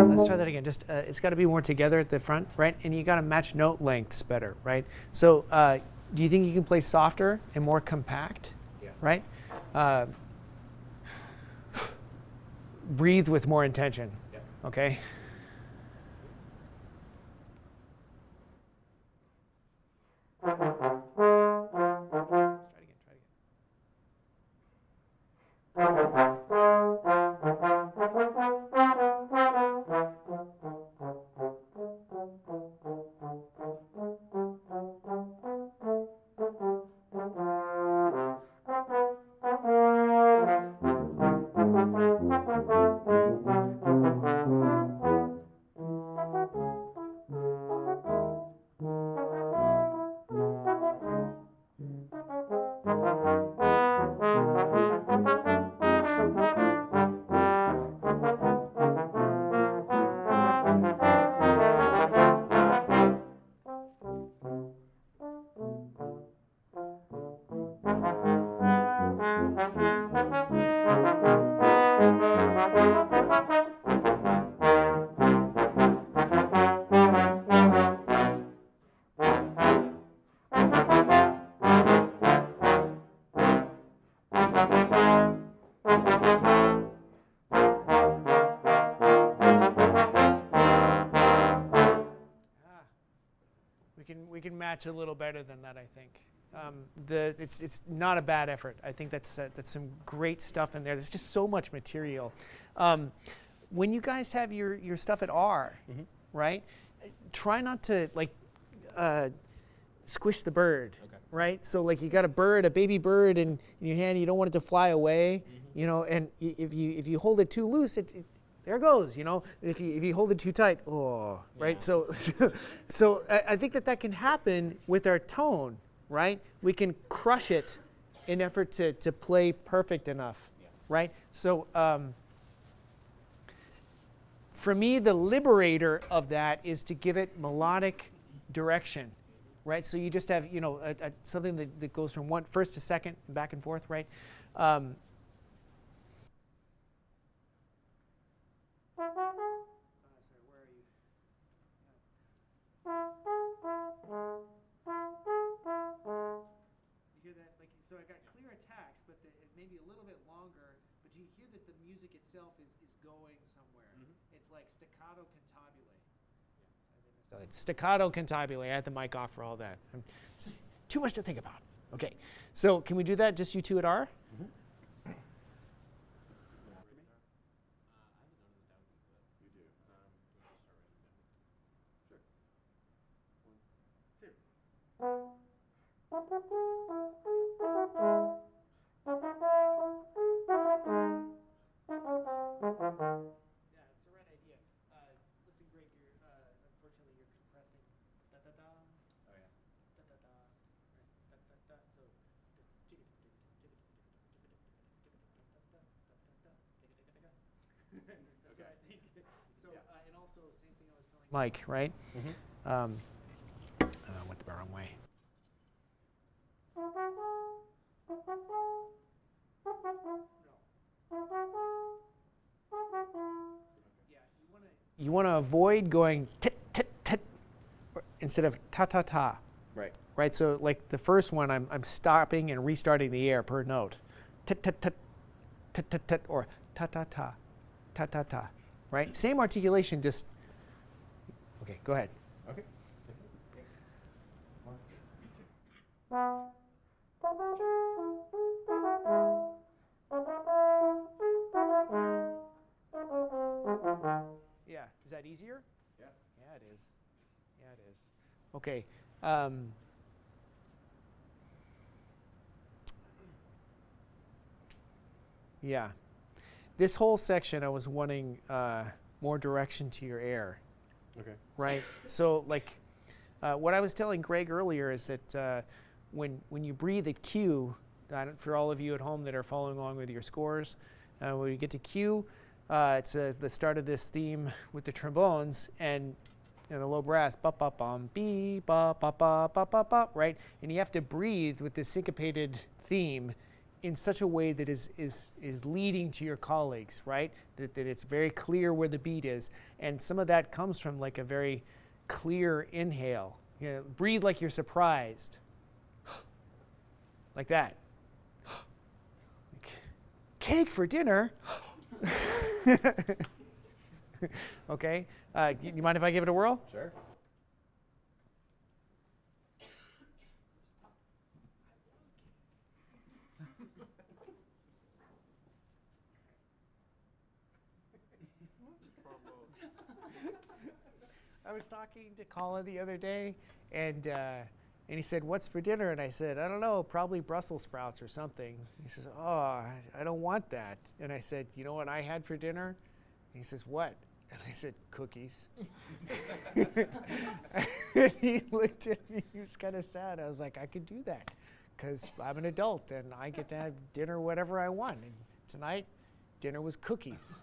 Let's try that again. Just it's got to be more together at the front, right? And you got to match note lengths better, right? So do you think you can play softer and more compact? Yeah. Right? breathe with more intention. Yep. Okay? Try it again, try it We can match a little better than that, I think. It's not a bad effort. I think that's some great stuff in there. There's just so much material. When you guys have your stuff at R, right? Try not to squish the bird, right? So like you got a baby bird in your hand. You don't want it to fly away, you know. And if you hold it too loose, there it goes, you know. If you hold it too tight, right? Yeah. So I think that can happen with our tone, right? We can crush it in effort to play perfect enough, right? So for me, the liberator of that is to give it melodic direction, right? So you just have, you know, something that goes from first to second, and back and forth, right? So I got clear attacks, but it may be a little bit longer, but you hear that the music itself is going somewhere. It's like staccato cantabile. Yeah. It's staccato cantabile. I had the mic off for all that. Too much to think about. Okay, so can we do that, just you two at R? Mike, right? I went the wrong way. You want to avoid going tit tit tit instead of ta ta ta. Right. Right. So like the first one, I'm stopping and restarting the air per note. Tit tit tit tit tit tit or ta ta ta ta ta ta. Right. Same articulation, just. Okay, go ahead. Okay. Yeah, is that easier? Yeah. Yeah, it is. Yeah, it is. Okay. Yeah. This whole section, I was wanting more direction to your air. Okay. Right. So, like, what I was telling Greg earlier is that when you breathe at Q, for all of you at home that are following along with your scores, when you get to Q, it's the start of this theme with the trombones and the low brass, ba ba bum be ba ba ba ba ba ba, right? And you have to breathe with this syncopated theme in such a way that is leading to your colleagues, right? That it's very clear where the beat is. And some of that comes from like a very clear inhale. You know, breathe like you're surprised. Like that. Like, cake for dinner. Okay. You mind if I give it a whirl? Sure. I was talking to Colin the other day, and he said, "What's for dinner?" And I said, "I don't know, probably Brussels sprouts or something." He says, "Oh, I don't want that." And I said, "You know what I had for dinner?" And he says, "What?" And I said, "Cookies." And he looked at me, he was kind of sad. I was like, I could do that because I'm an adult and I get to have dinner whatever I want. And tonight, dinner was cookies.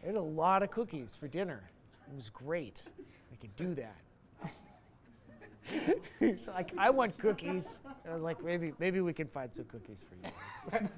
I had a lot of cookies for dinner. It was great. I could do that. He's like, "I want cookies." And I was like, maybe we can find some cookies for you guys.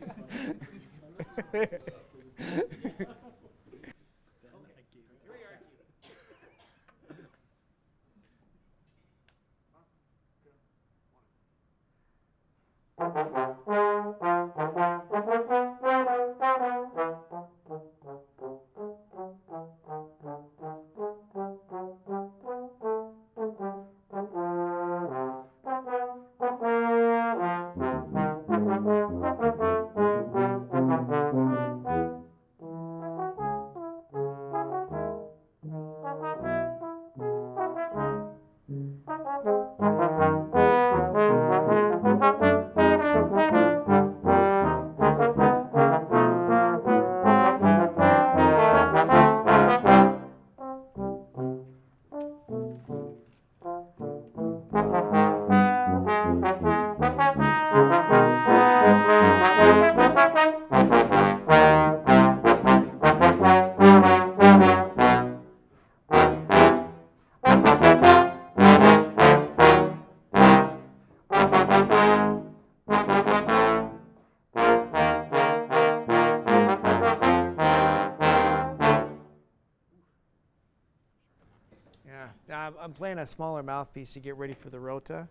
Yeah, I'm playing a smaller mouthpiece to get ready for the rota,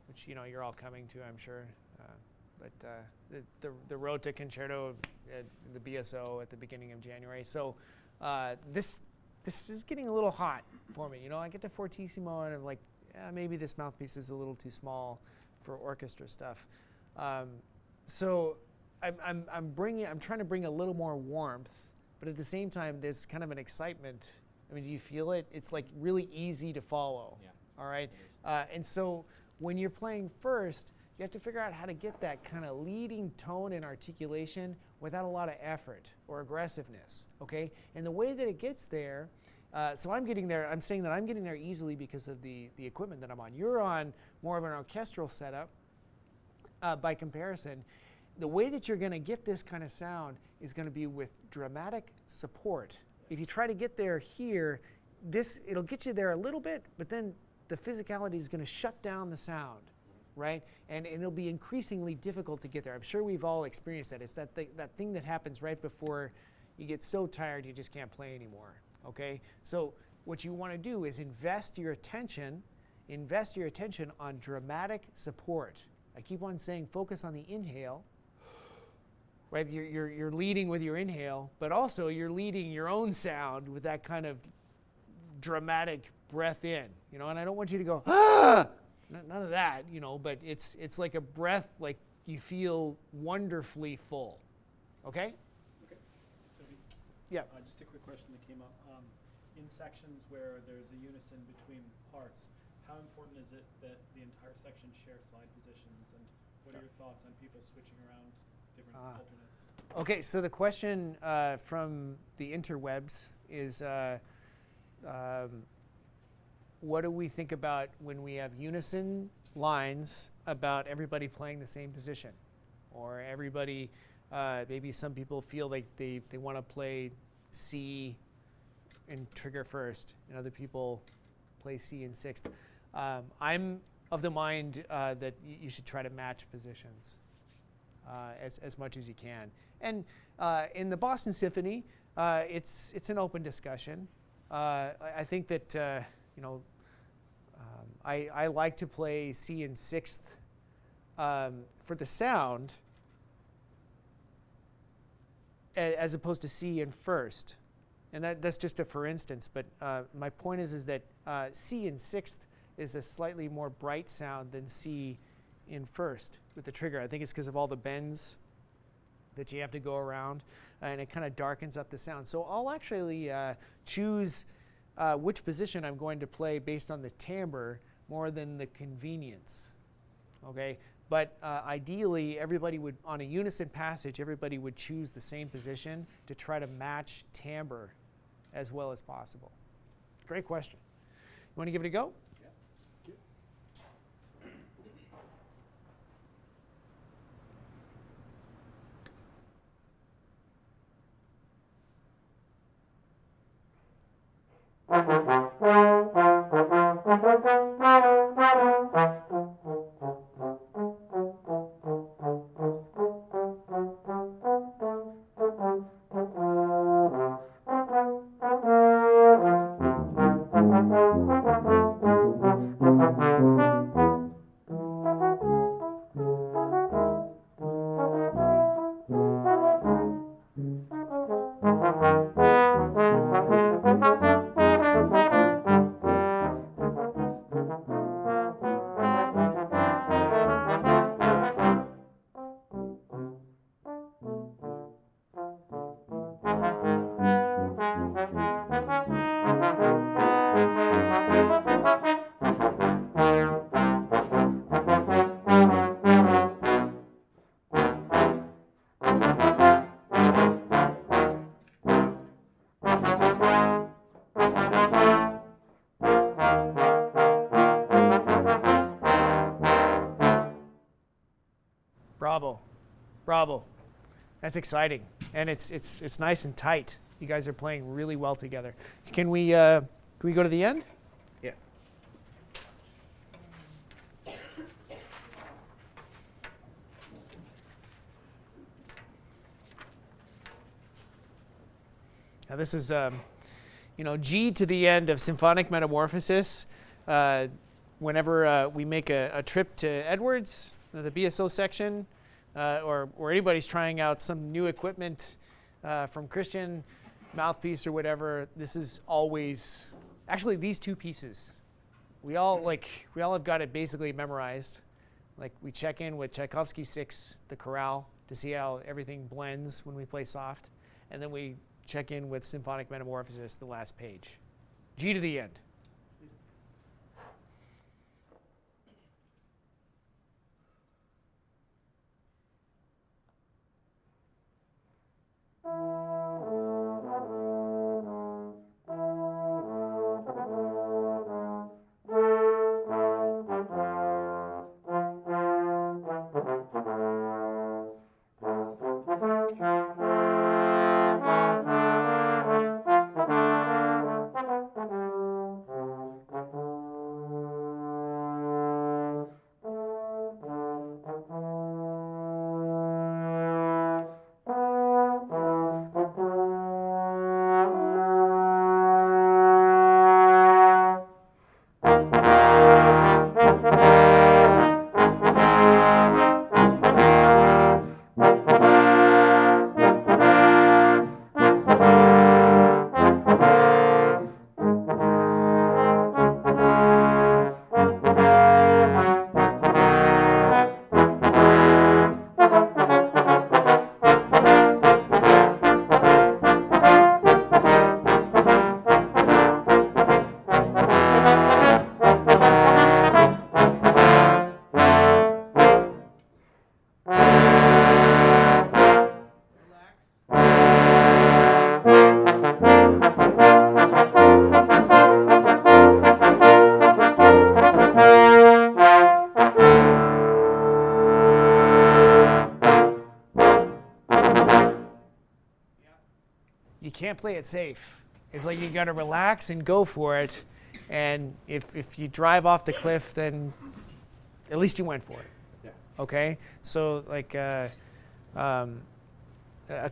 which you're all coming to, I'm sure. But the rota concerto at the BSO at the beginning of January. So this is getting a little hot for me. I get to fortissimo and I'm like, maybe this mouthpiece is a little too small for orchestra stuff. So I'm trying to bring a little more warmth, but at the same time, there's kind of an excitement. I mean, do you feel it? It's like really easy to follow. Yeah. All right. And so when you're playing first, you have to figure out how to get that kind of leading tone and articulation without a lot of effort or aggressiveness. Okay. And the way that it gets there, so I'm getting there. I'm saying that I'm getting there easily because of the equipment that I'm on. You're on more of an orchestral setup by comparison. The way that you're going to get this kind of sound is going to be with dramatic support. If you try to get there here, it'll get you there a little bit, but then the physicality is going to shut down the sound, right? And it'll be increasingly difficult to get there. I'm sure we've all experienced that. It's that thing that happens right before you get so tired you just can't play anymore, okay? So what you want to do is invest your attention on dramatic support. I keep on saying focus on the inhale. Right, you're leading with your inhale, but also you're leading your own sound with that kind of dramatic breath in, and I don't want you to go, ah! None of that, but it's like a breath like you feel wonderfully full. Okay? Okay. Yeah. Just a quick question that came up. In sections where there's a unison between parts, how important is it that the entire section share slide positions, and what are your thoughts on people switching around different alternates? Okay, so the question from the interwebs is, what do we think about when we have unison lines about everybody playing the same position? Or everybody, maybe some people feel like they want to play C and trigger first, and other people play C in sixth. I'm of the mind that you should try to match positions as much as you can. And in the Boston Symphony, it's an open discussion. I think that I like to play C in sixth for the sound. as opposed to C in first. And that's just a for instance, but my point is that C in sixth is a slightly more bright sound than C in first with the trigger. I think it's because of all the bends that you have to go around, and it kind of darkens up the sound. So I'll actually choose which position I'm going to play based on the timbre more than the convenience, okay? But ideally, everybody would, on a unison passage, everybody would choose the same position to try to match timbre as well as possible. Great question. You want to give it a go? Bravo, bravo. That's exciting, and it's nice and tight. You guys are playing really well together. Can we go to the end? Yeah. Now this is G to the end of Symphonic Metamorphosis. Whenever we make a trip to Edwards, the BSO section, or anybody's trying out some new equipment from Christian, mouthpiece or whatever, this is always, actually these two pieces, we all have got it basically memorized. Like we check in with Tchaikovsky 6, the chorale, to see how everything blends when we play soft, and then we check in with Symphonic Metamorphosis, the last page. G to the end. You can't play it safe. It's like you got to relax and go for it. And if you drive off the cliff, then at least you went for it. Yeah. Okay? So like a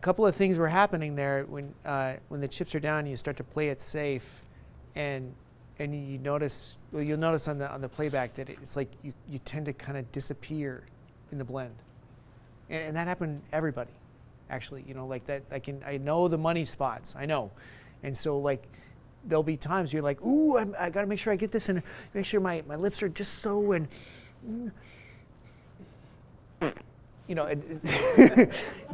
couple of things were happening there when the chips are down. You start to play it safe, and you notice. Well, you'll notice on the playback that it's like you tend to kind of disappear in the blend, and that happened to everybody. actually, like that. I know the money spots. I know, and so like there'll be times you're like, ooh, I got to make sure I get this and make sure my lips are just so and.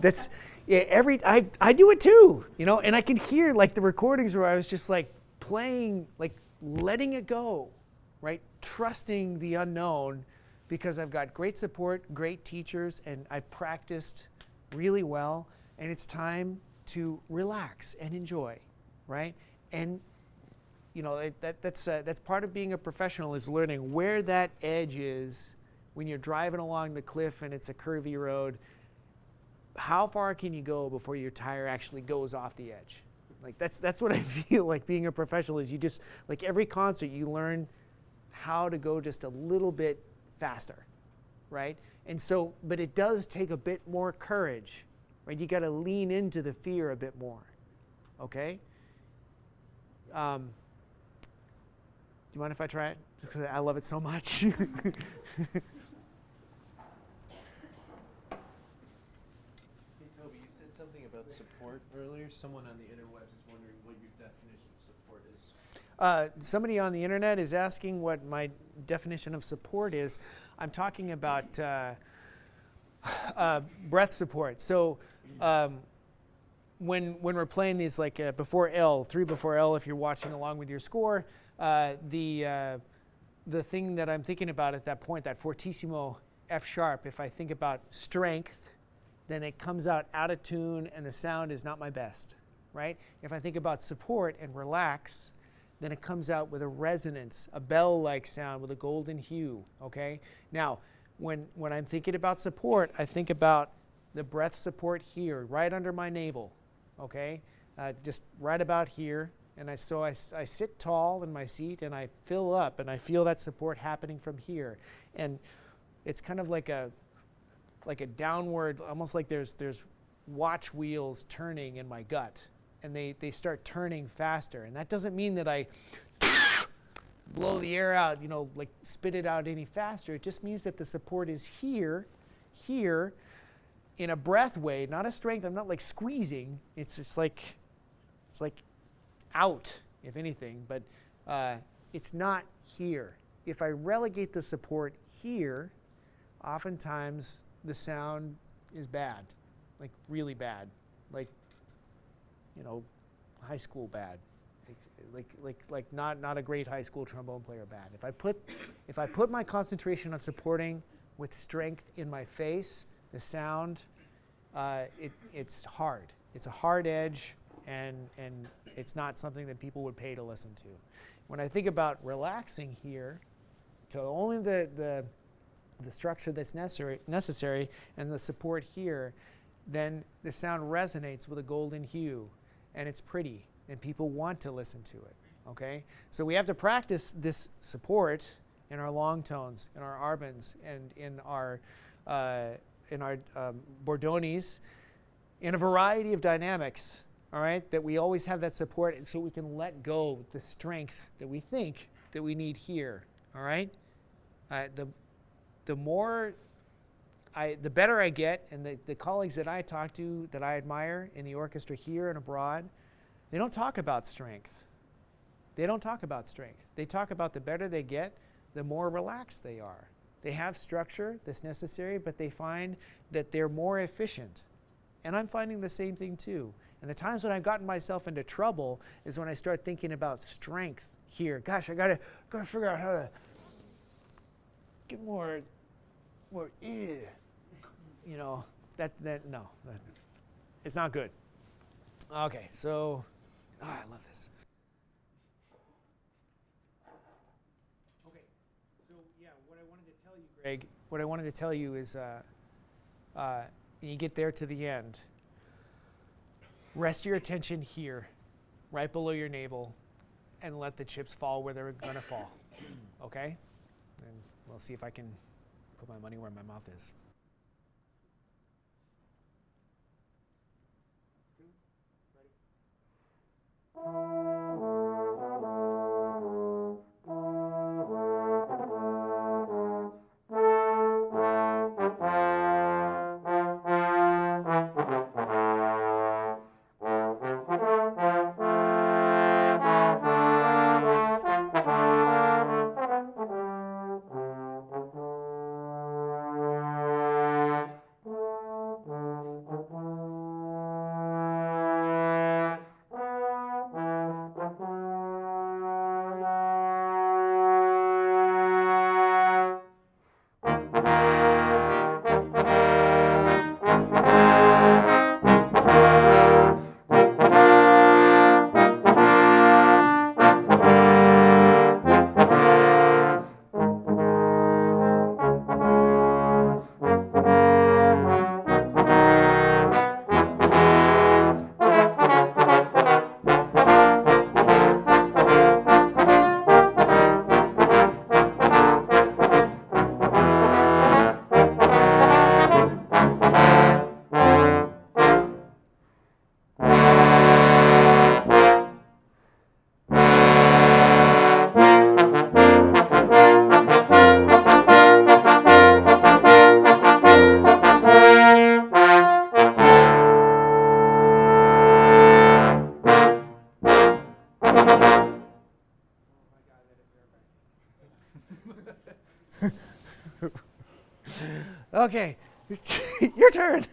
That's I do it too, and I can hear like the recordings where I was just like playing, like letting it go, right? Trusting the unknown because I've got great support, great teachers, and I practiced really well, and it's time to relax and enjoy, right? And that's part of being a professional, is learning where that edge is when you're driving along the cliff and it's a curvy road. How far can you go before your tire actually goes off the edge? Like that's what I feel like being a professional is. You just, like every concert, you learn how to go just a little bit faster, right? And so, but it does take a bit more courage, right? You got to lean into the fear a bit more, okay? Do you mind if I try it? Just 'cause I love it so much. Hey, Toby, you said something about support earlier. Someone on the interwebs is wondering what your definition of support is. Somebody on the internet is asking what my definition of support is. I'm talking about breath support. So when we're playing these, like before L, 3 before L, if you're watching along with your score, the thing that I'm thinking about at that point, that fortissimo F sharp, if I think about strength, then it comes out of tune and the sound is not my best, right? If I think about support and relax, then it comes out with a resonance, a bell-like sound with a golden hue, okay? Now, when I'm thinking about support, I think about the breath support here, right under my navel, okay? Just right about here. And I sit tall in my seat and I fill up and I feel that support happening from here. And it's kind of like a downward, almost like there's watch wheels turning in my gut, and they start turning faster. And that doesn't mean that I blow the air out, like spit it out any faster. It just means that the support is here, in a breath way, not a strength. I'm not like squeezing. It's like out, if anything, but it's not here. If I relegate the support here, oftentimes the sound is bad, like really bad, like high school bad, like not a great high school trombone player bad. If I put my concentration on supporting with strength in my face, the sound, it's hard. It's a hard edge. And it's not something that people would pay to listen to. When I think about relaxing here, to only the structure that's necessary and the support here, then the sound resonates with a golden hue, and it's pretty, and people want to listen to it. Okay, so we have to practice this support in our long tones, in our arbans, and in our bordonis, in a variety of dynamics. All right, that we always have that support, and so we can let go the strength that we think that we need here. All right, the better I get, and the colleagues that I talk to that I admire in the orchestra here and abroad, they don't talk about strength. They don't talk about strength. They talk about the better they get, the more relaxed they are. They have structure that's necessary, but they find that they're more efficient. And I'm finding the same thing too. And the times when I've gotten myself into trouble is when I start thinking about strength here. Gosh, I gotta figure out how to get more, it's not good. Okay, so, I love this. Okay, so yeah, what I wanted to tell you, Greg, is, you get there to the end. Rest your attention here, right below your navel, and let the chips fall where they're going to fall. Okay? And we'll see if I can put my money where my mouth is. Ready? my God, that is terrifying. Okay, your turn.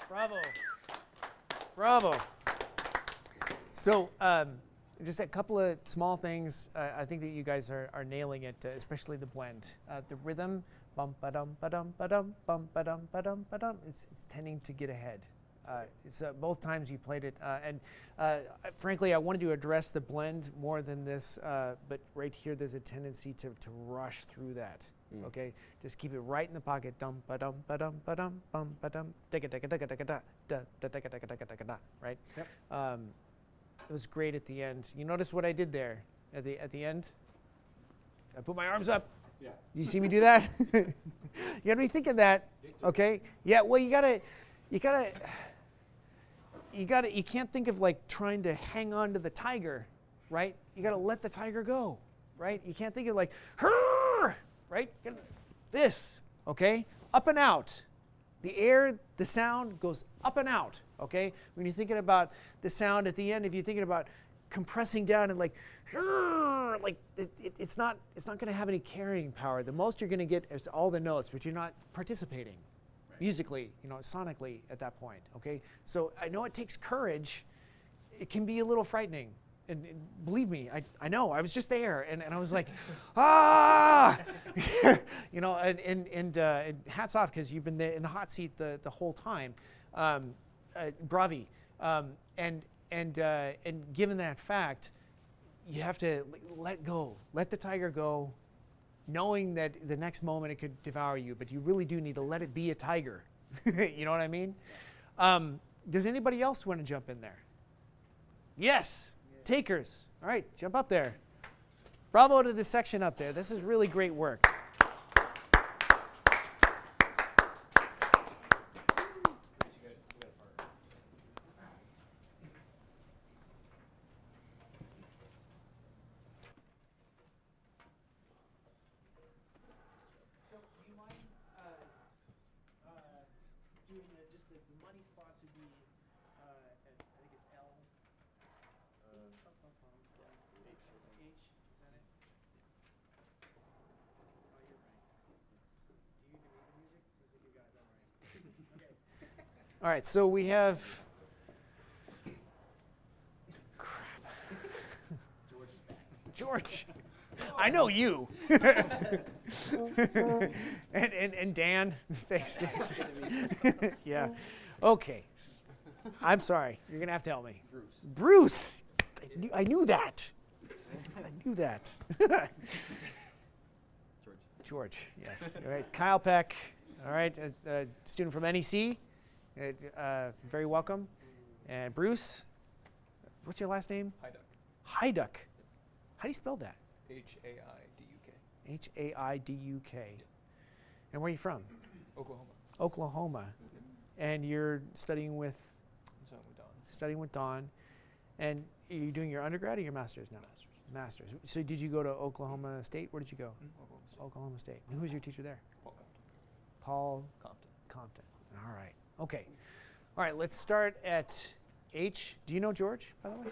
Bravo. Bravo. So just a couple of small things. I think that you guys are nailing it, especially the blend. The rhythm, bum ba dum ba dum ba dum bum ba dum ba dum ba dum. It's tending to get ahead. It's both times you played it, and frankly, I wanted to address the blend more than this. But right here, there's a tendency to rush through that. Okay, just keep it right in the pocket. Dum ba dum ba dum ba dum bum ba dum da da da da da da da da da da da. Right. Yep. It was great at the end. You notice what I did there at the end? I put my arms up. Yeah. You see me do that? You gotta be thinking that. Okay. Yeah. Well, you can't think of like trying to hang on to the tiger, right? You gotta let the tiger go, right? You can't think of like, "Hurr!" Right? This, okay? Up and out. The air, the sound goes up and out, okay? When you're thinking about the sound at the end, if you're thinking about compressing down and like, it's not going to have any carrying power. The most you're going to get is all the notes, but you're not participating musically, sonically at that point, okay? So I know it takes courage. It can be a little frightening. And believe me, I know. I was just there, and I was like, ah, and hats off because you've been in the hot seat the whole time, bravi, and given that fact, you have to let go, let the tiger go, knowing that the next moment it could devour you, but you really do need to let it be a tiger. You know what I mean? Does anybody else want to jump in there? Yes. Takers. All right, jump up there. Bravo to the section up there. This is really great work. So, do you mind doing just the money spots would be I think it's L. H, is that it? Oh, you're right. Do you even read the music? Seems like you got it memorized. Okay. All right, so we have. Crap. George is back. George. I know you. and Dan. Thanks. Yeah. Okay. I'm sorry. You're going to have to help me. Bruce. I knew that. I knew that. George. Yes. All right. Kyle Peck. All right. A student from NEC. Very welcome. And Bruce, what's your last name? Haiduck. Haiduck. How do you spell that? Haiduk. Haiduk. And where are you from? Oklahoma. Oklahoma. And you're studying with? Studying with Don. And are you doing your undergrad or your master's now? Master's. So did you go to Oklahoma State? Where did you go? Oklahoma State. And who's your teacher there? Paul Compton. All right. Okay. All right, let's start at H. Do you know George, by the way?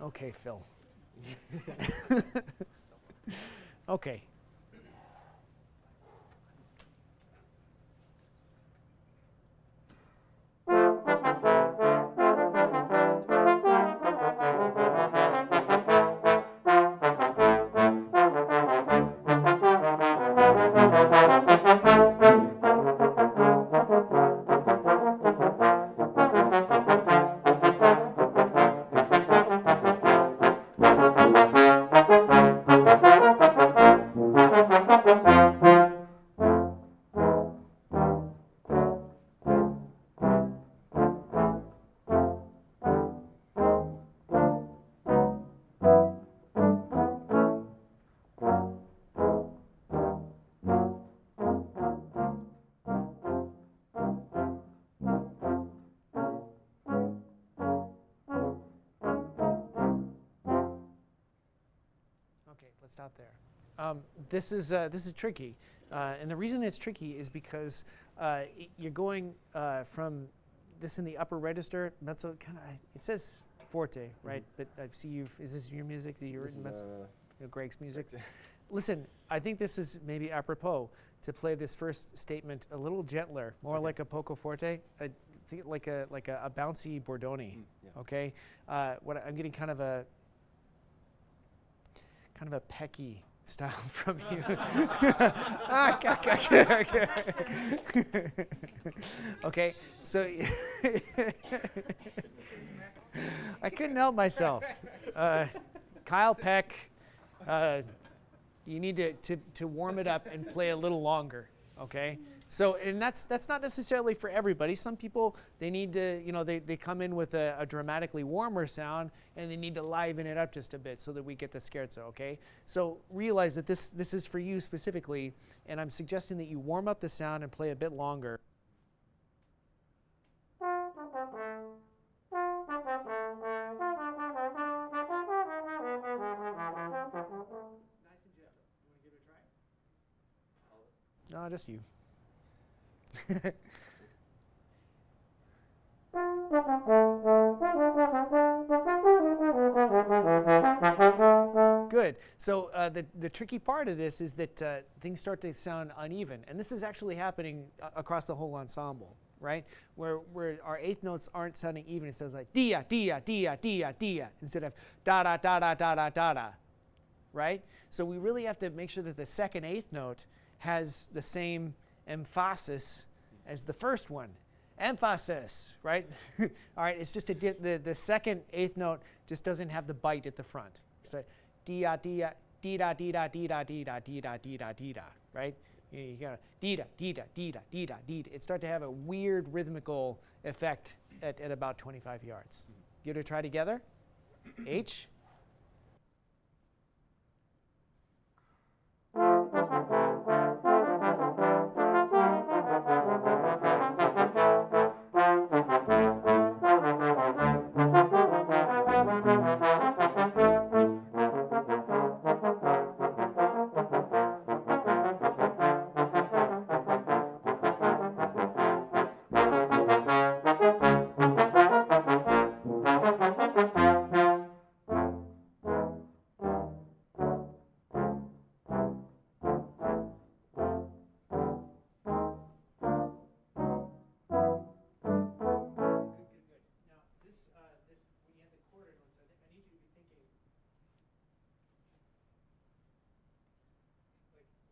Okay, Phil. Okay. Let's stop there. This is tricky, and the reason it's tricky is because you're going from this in the upper register, mezzo kind of. It says forte, right? But I see you've. Is this your music that you've written? Mezzo, Greg's music. Listen, I think this is maybe apropos to play this first statement a little gentler, more like a poco forte. I think like a bouncy Bordoni. Okay, what I'm getting kind of a pecky style from you. Okay, so I couldn't help myself. Kyle Peck, you need to warm it up and play a little longer, okay? So, and that's not necessarily for everybody. Some people, they need to, they come in with a dramatically warmer sound, and they need to liven it up just a bit so that we get the scherzo, okay? So realize that this is for you specifically, and I'm suggesting that you warm up the sound and play a bit longer. Nice and gentle. You want to give it a try? No, just you. Good. So the tricky part of this is that things start to sound uneven, and this is actually happening across the whole ensemble, right? Where our eighth notes aren't sounding even. It sounds like dia dia dia dia dia instead of da da da da da da da da, right? So we really have to make sure that the second eighth note has the same emphasis as the first one. Emphasis, right? All right, it's just the second eighth note just doesn't have the bite at the front. So dia dia di da di da di da di da di da di da di da, right? You got di da di da di da di da di da. It starts to have a weird rhythmical effect at about 25 yards. Give it a try together. H.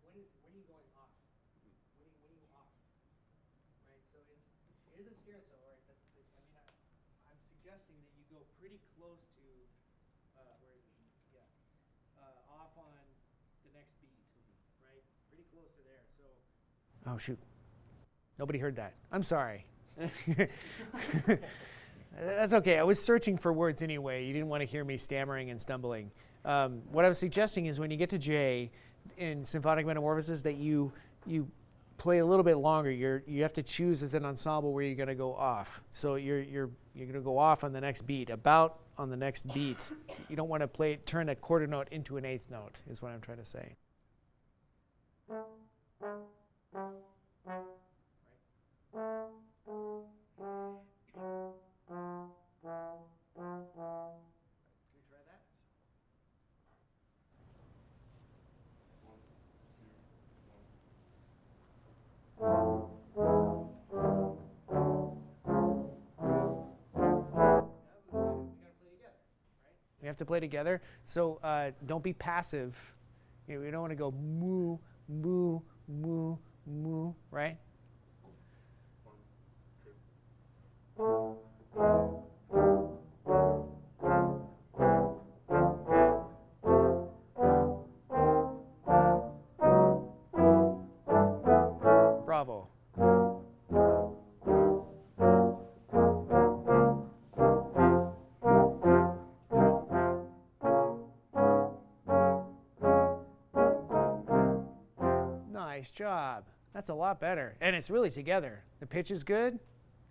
When are you going off? When are you off? Right. So it is a scherzo, right? But I'm suggesting that you go pretty close to where is it? Yeah, off on the next beat, right? Oh, shoot. Nobody heard that. I'm sorry. That's okay. I was searching for words anyway. You didn't want to hear me stammering and stumbling. What I was suggesting is when you get to J in Symphonic Metamorphosis that you play a little bit longer. You have to choose as an ensemble where you're going to go off. So you're going to go off on the next beat, about on the next beat. You don't want to turn a quarter note into an eighth note is what I'm trying to say. We have to play together. So don't be passive. You don't want to go moo, moo, moo, moo, right? Bravo. Nice job. That's a lot better. And it's really together. The pitch is good.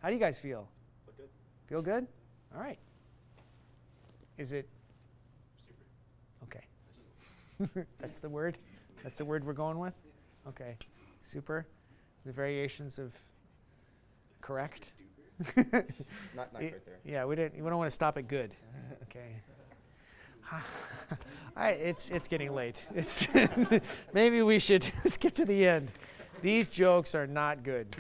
How do you guys feel? Feel good. Feel good? All right. Is it? Super. Okay. That's the word? That's the word we're going with? Okay. Super. The variations of correct? Not quite there. Yeah, we don't want to stop at good. Okay. It's getting late. Maybe we should skip to the end. These jokes are not good.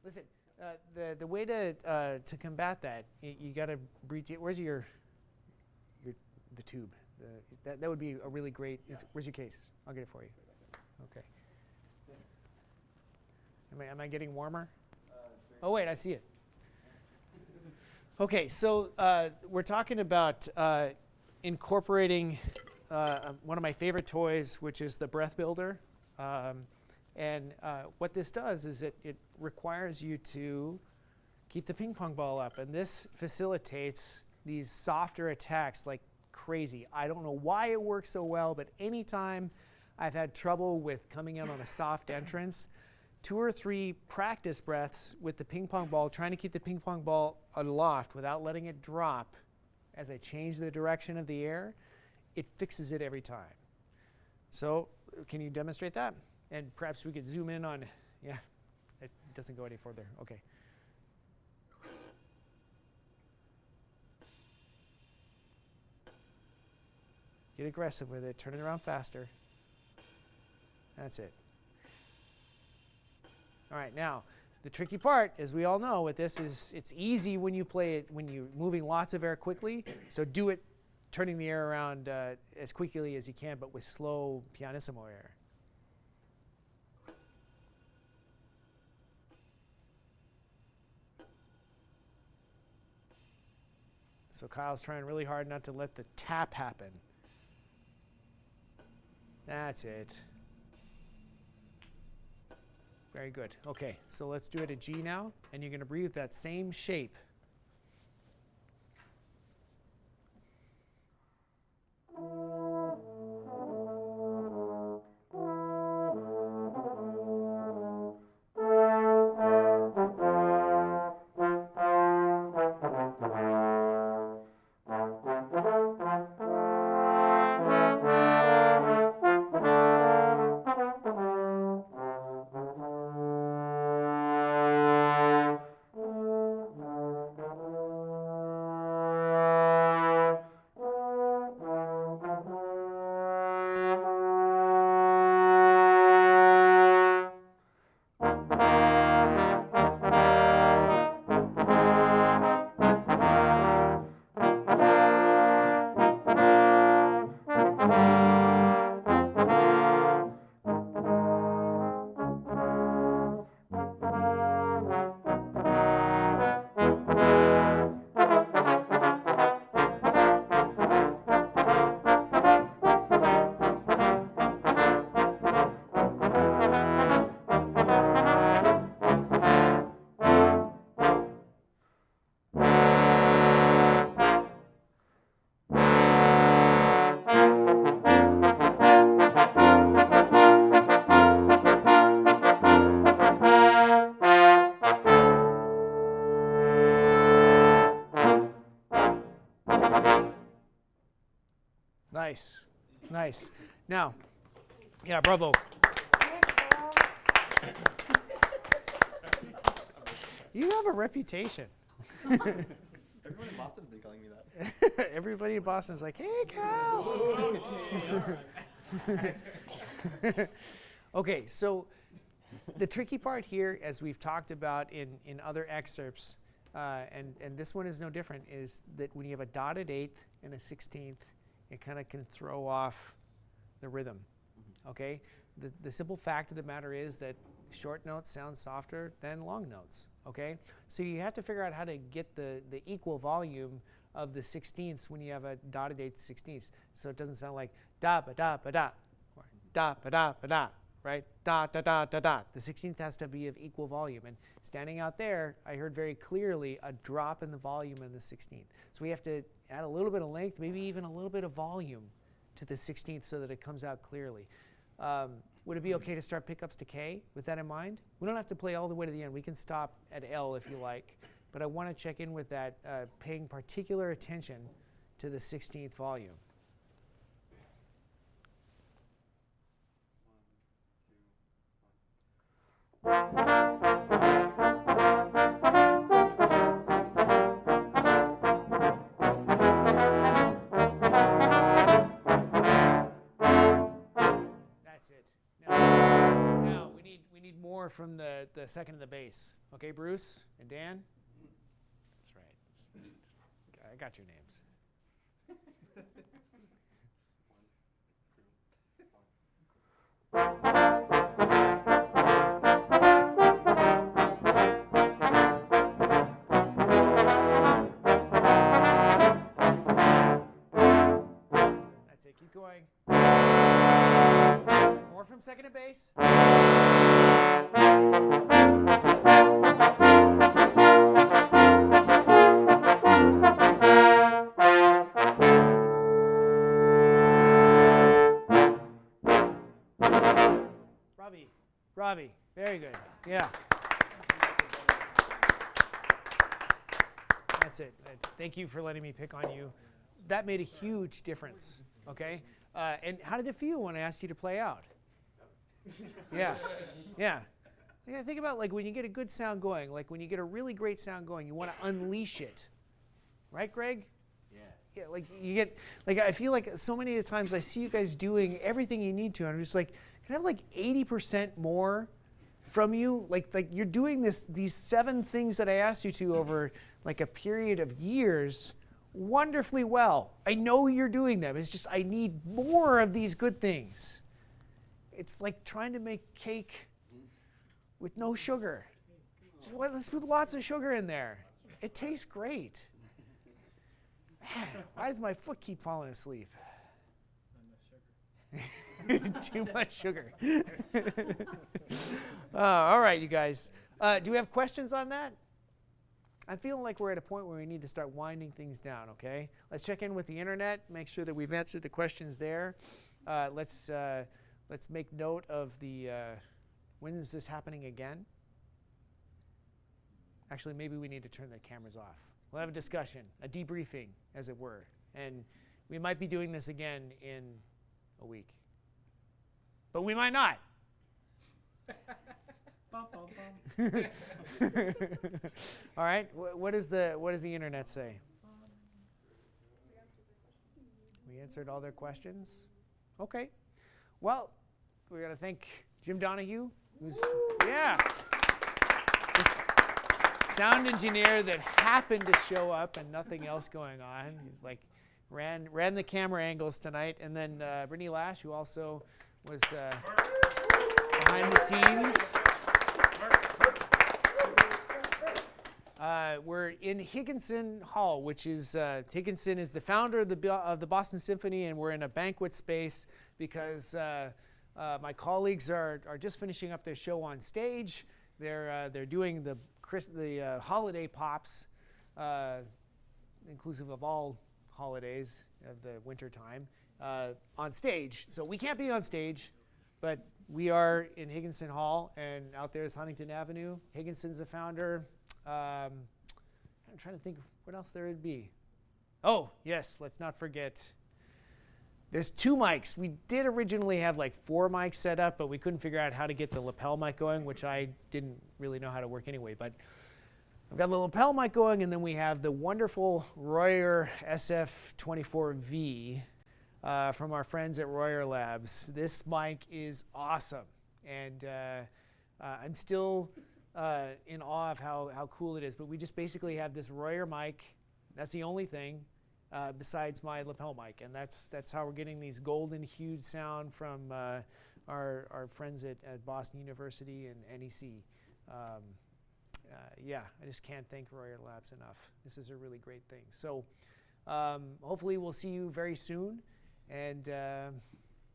Listen, the way to combat that, you got to breathe. Where's the tube? That would be a really great. Where's your case? I'll get it for you. Okay. Am I getting warmer? Oh wait, I see it. Okay, so we're talking about incorporating one of my favorite toys, which is the breath builder. And what this does is it requires you to keep the ping pong ball up. And this facilitates these softer attacks like crazy. I don't know why it works so well, but anytime I've had trouble with coming in on a soft entrance, 2 or 3 practice breaths with the ping pong ball, trying to keep the ping pong ball aloft without letting it drop as I change the direction of the air, it fixes it every time. So can you demonstrate that? And perhaps we could zoom in on, yeah, it doesn't go any further. Okay. Get aggressive with it. Turn it around faster. That's it. All right, now, the tricky part, as we all know with this, is it's easy when you play it, when you're moving lots of air quickly. So do it turning the air around as quickly as you can, but with slow pianissimo air. So Kyle's trying really hard not to let the tap happen. That's it. Very good. Okay, so let's do it at G now, and you're going to breathe that same shape. Nice. Nice. Now, yeah, bravo. You have a reputation. Everyone in Boston's been calling me that. Everybody in Boston is like, hey, Cal. Okay, so the tricky part here, as we've talked about in other excerpts, and this one is no different, is that when you have a dotted eighth and a 16th, it kind of can throw off the rhythm. Okay? The simple fact of the matter is that short notes sound softer than long notes. Okay? So you have to figure out how to get the equal volume of the 16ths when you have a dotted eighth 16ths. So it doesn't sound like da ba da ba da or da ba da ba da, right? Da da da da da. The 16th has to be of equal volume. And standing out there, I heard very clearly a drop in the volume in the 16th. So we have to add a little bit of length, maybe even a little bit of volume to the 16th so that it comes out clearly. Would it be okay to start pickups to K with that in mind? We don't have to play all the way to the end. We can stop at L if you like. But I want to check in with that, paying particular attention to the 16th volume. That's it. Now we need more from the second of the bass. Okay, Bruce and Dan? That's right. I got your names. That's it. Keep going. More from second and bass. Ravi, very good. Yeah. That's it. Thank you for letting me pick on you. That made a huge difference, okay? And how did it feel when I asked you to play out? Yeah. Yeah. Think about like when you get a good sound going, like when you get a really great sound going, you want to unleash it. Right, Greg? Yeah, like you get, like I feel like so many of the times I see you guys doing everything you need to, and I'm just like, can I have like 80% more from you? Like you're doing these 7 things that I asked you to over like a period of years wonderfully well. I know you're doing them. It's just I need more of these good things. It's like trying to make cake with no sugar. Let's put lots of sugar in there. It tastes great. Man, why does my foot keep falling asleep? Too much sugar. All right, you guys. Do we have questions on that? I'm feeling like we're at a point where we need to start winding things down, okay? Let's check in with the internet, make sure that we've answered the questions there. Let's make note of the, when is this happening again? Actually, maybe we need to turn the cameras off. We'll have a discussion, a debriefing, as it were. And we might be doing this again in a week. But we might not. All right. What does the internet say? We answered all their questions. Okay. Well, we're gonna thank Jim Donahue, who's this sound engineer that happened to show up and nothing else going on. He's like ran the camera angles tonight, and then Brittany Lash, who also was behind the scenes. We're in Higginson Hall, which is Higginson is the founder of the Boston Symphony, and we're in a banquet space because my colleagues are just finishing up their show on stage. They're doing the holiday pops, inclusive of all holidays of the winter time, on stage. So we can't be on stage, but we are in Higginson Hall, and out there is Huntington Avenue. Higginson's the founder. I'm trying to think what else there would be. Oh, yes, let's not forget There's 2 mics. We did originally have like 4 mics set up, but we couldn't figure out how to get the lapel mic going, which I didn't really know how to work anyway. But I've got the lapel mic going, and then we have the wonderful Royer SF24V from our friends at Royer Labs. This mic is awesome, and I'm still in awe of how cool it is. But we just basically have this Royer mic. That's the only thing besides my lapel mic, and that's how we're getting these golden hued sound from our friends at Boston University and NEC. Yeah, I just can't thank Royer Labs enough. This is a really great thing. So hopefully we'll see you very soon, and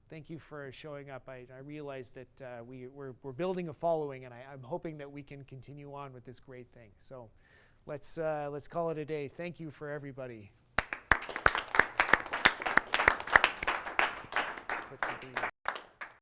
thank you for showing up. I realize that we're building a following, and I'm hoping that we can continue on with this great thing. So let's call it a day. Thank you for everybody. Click to breathe.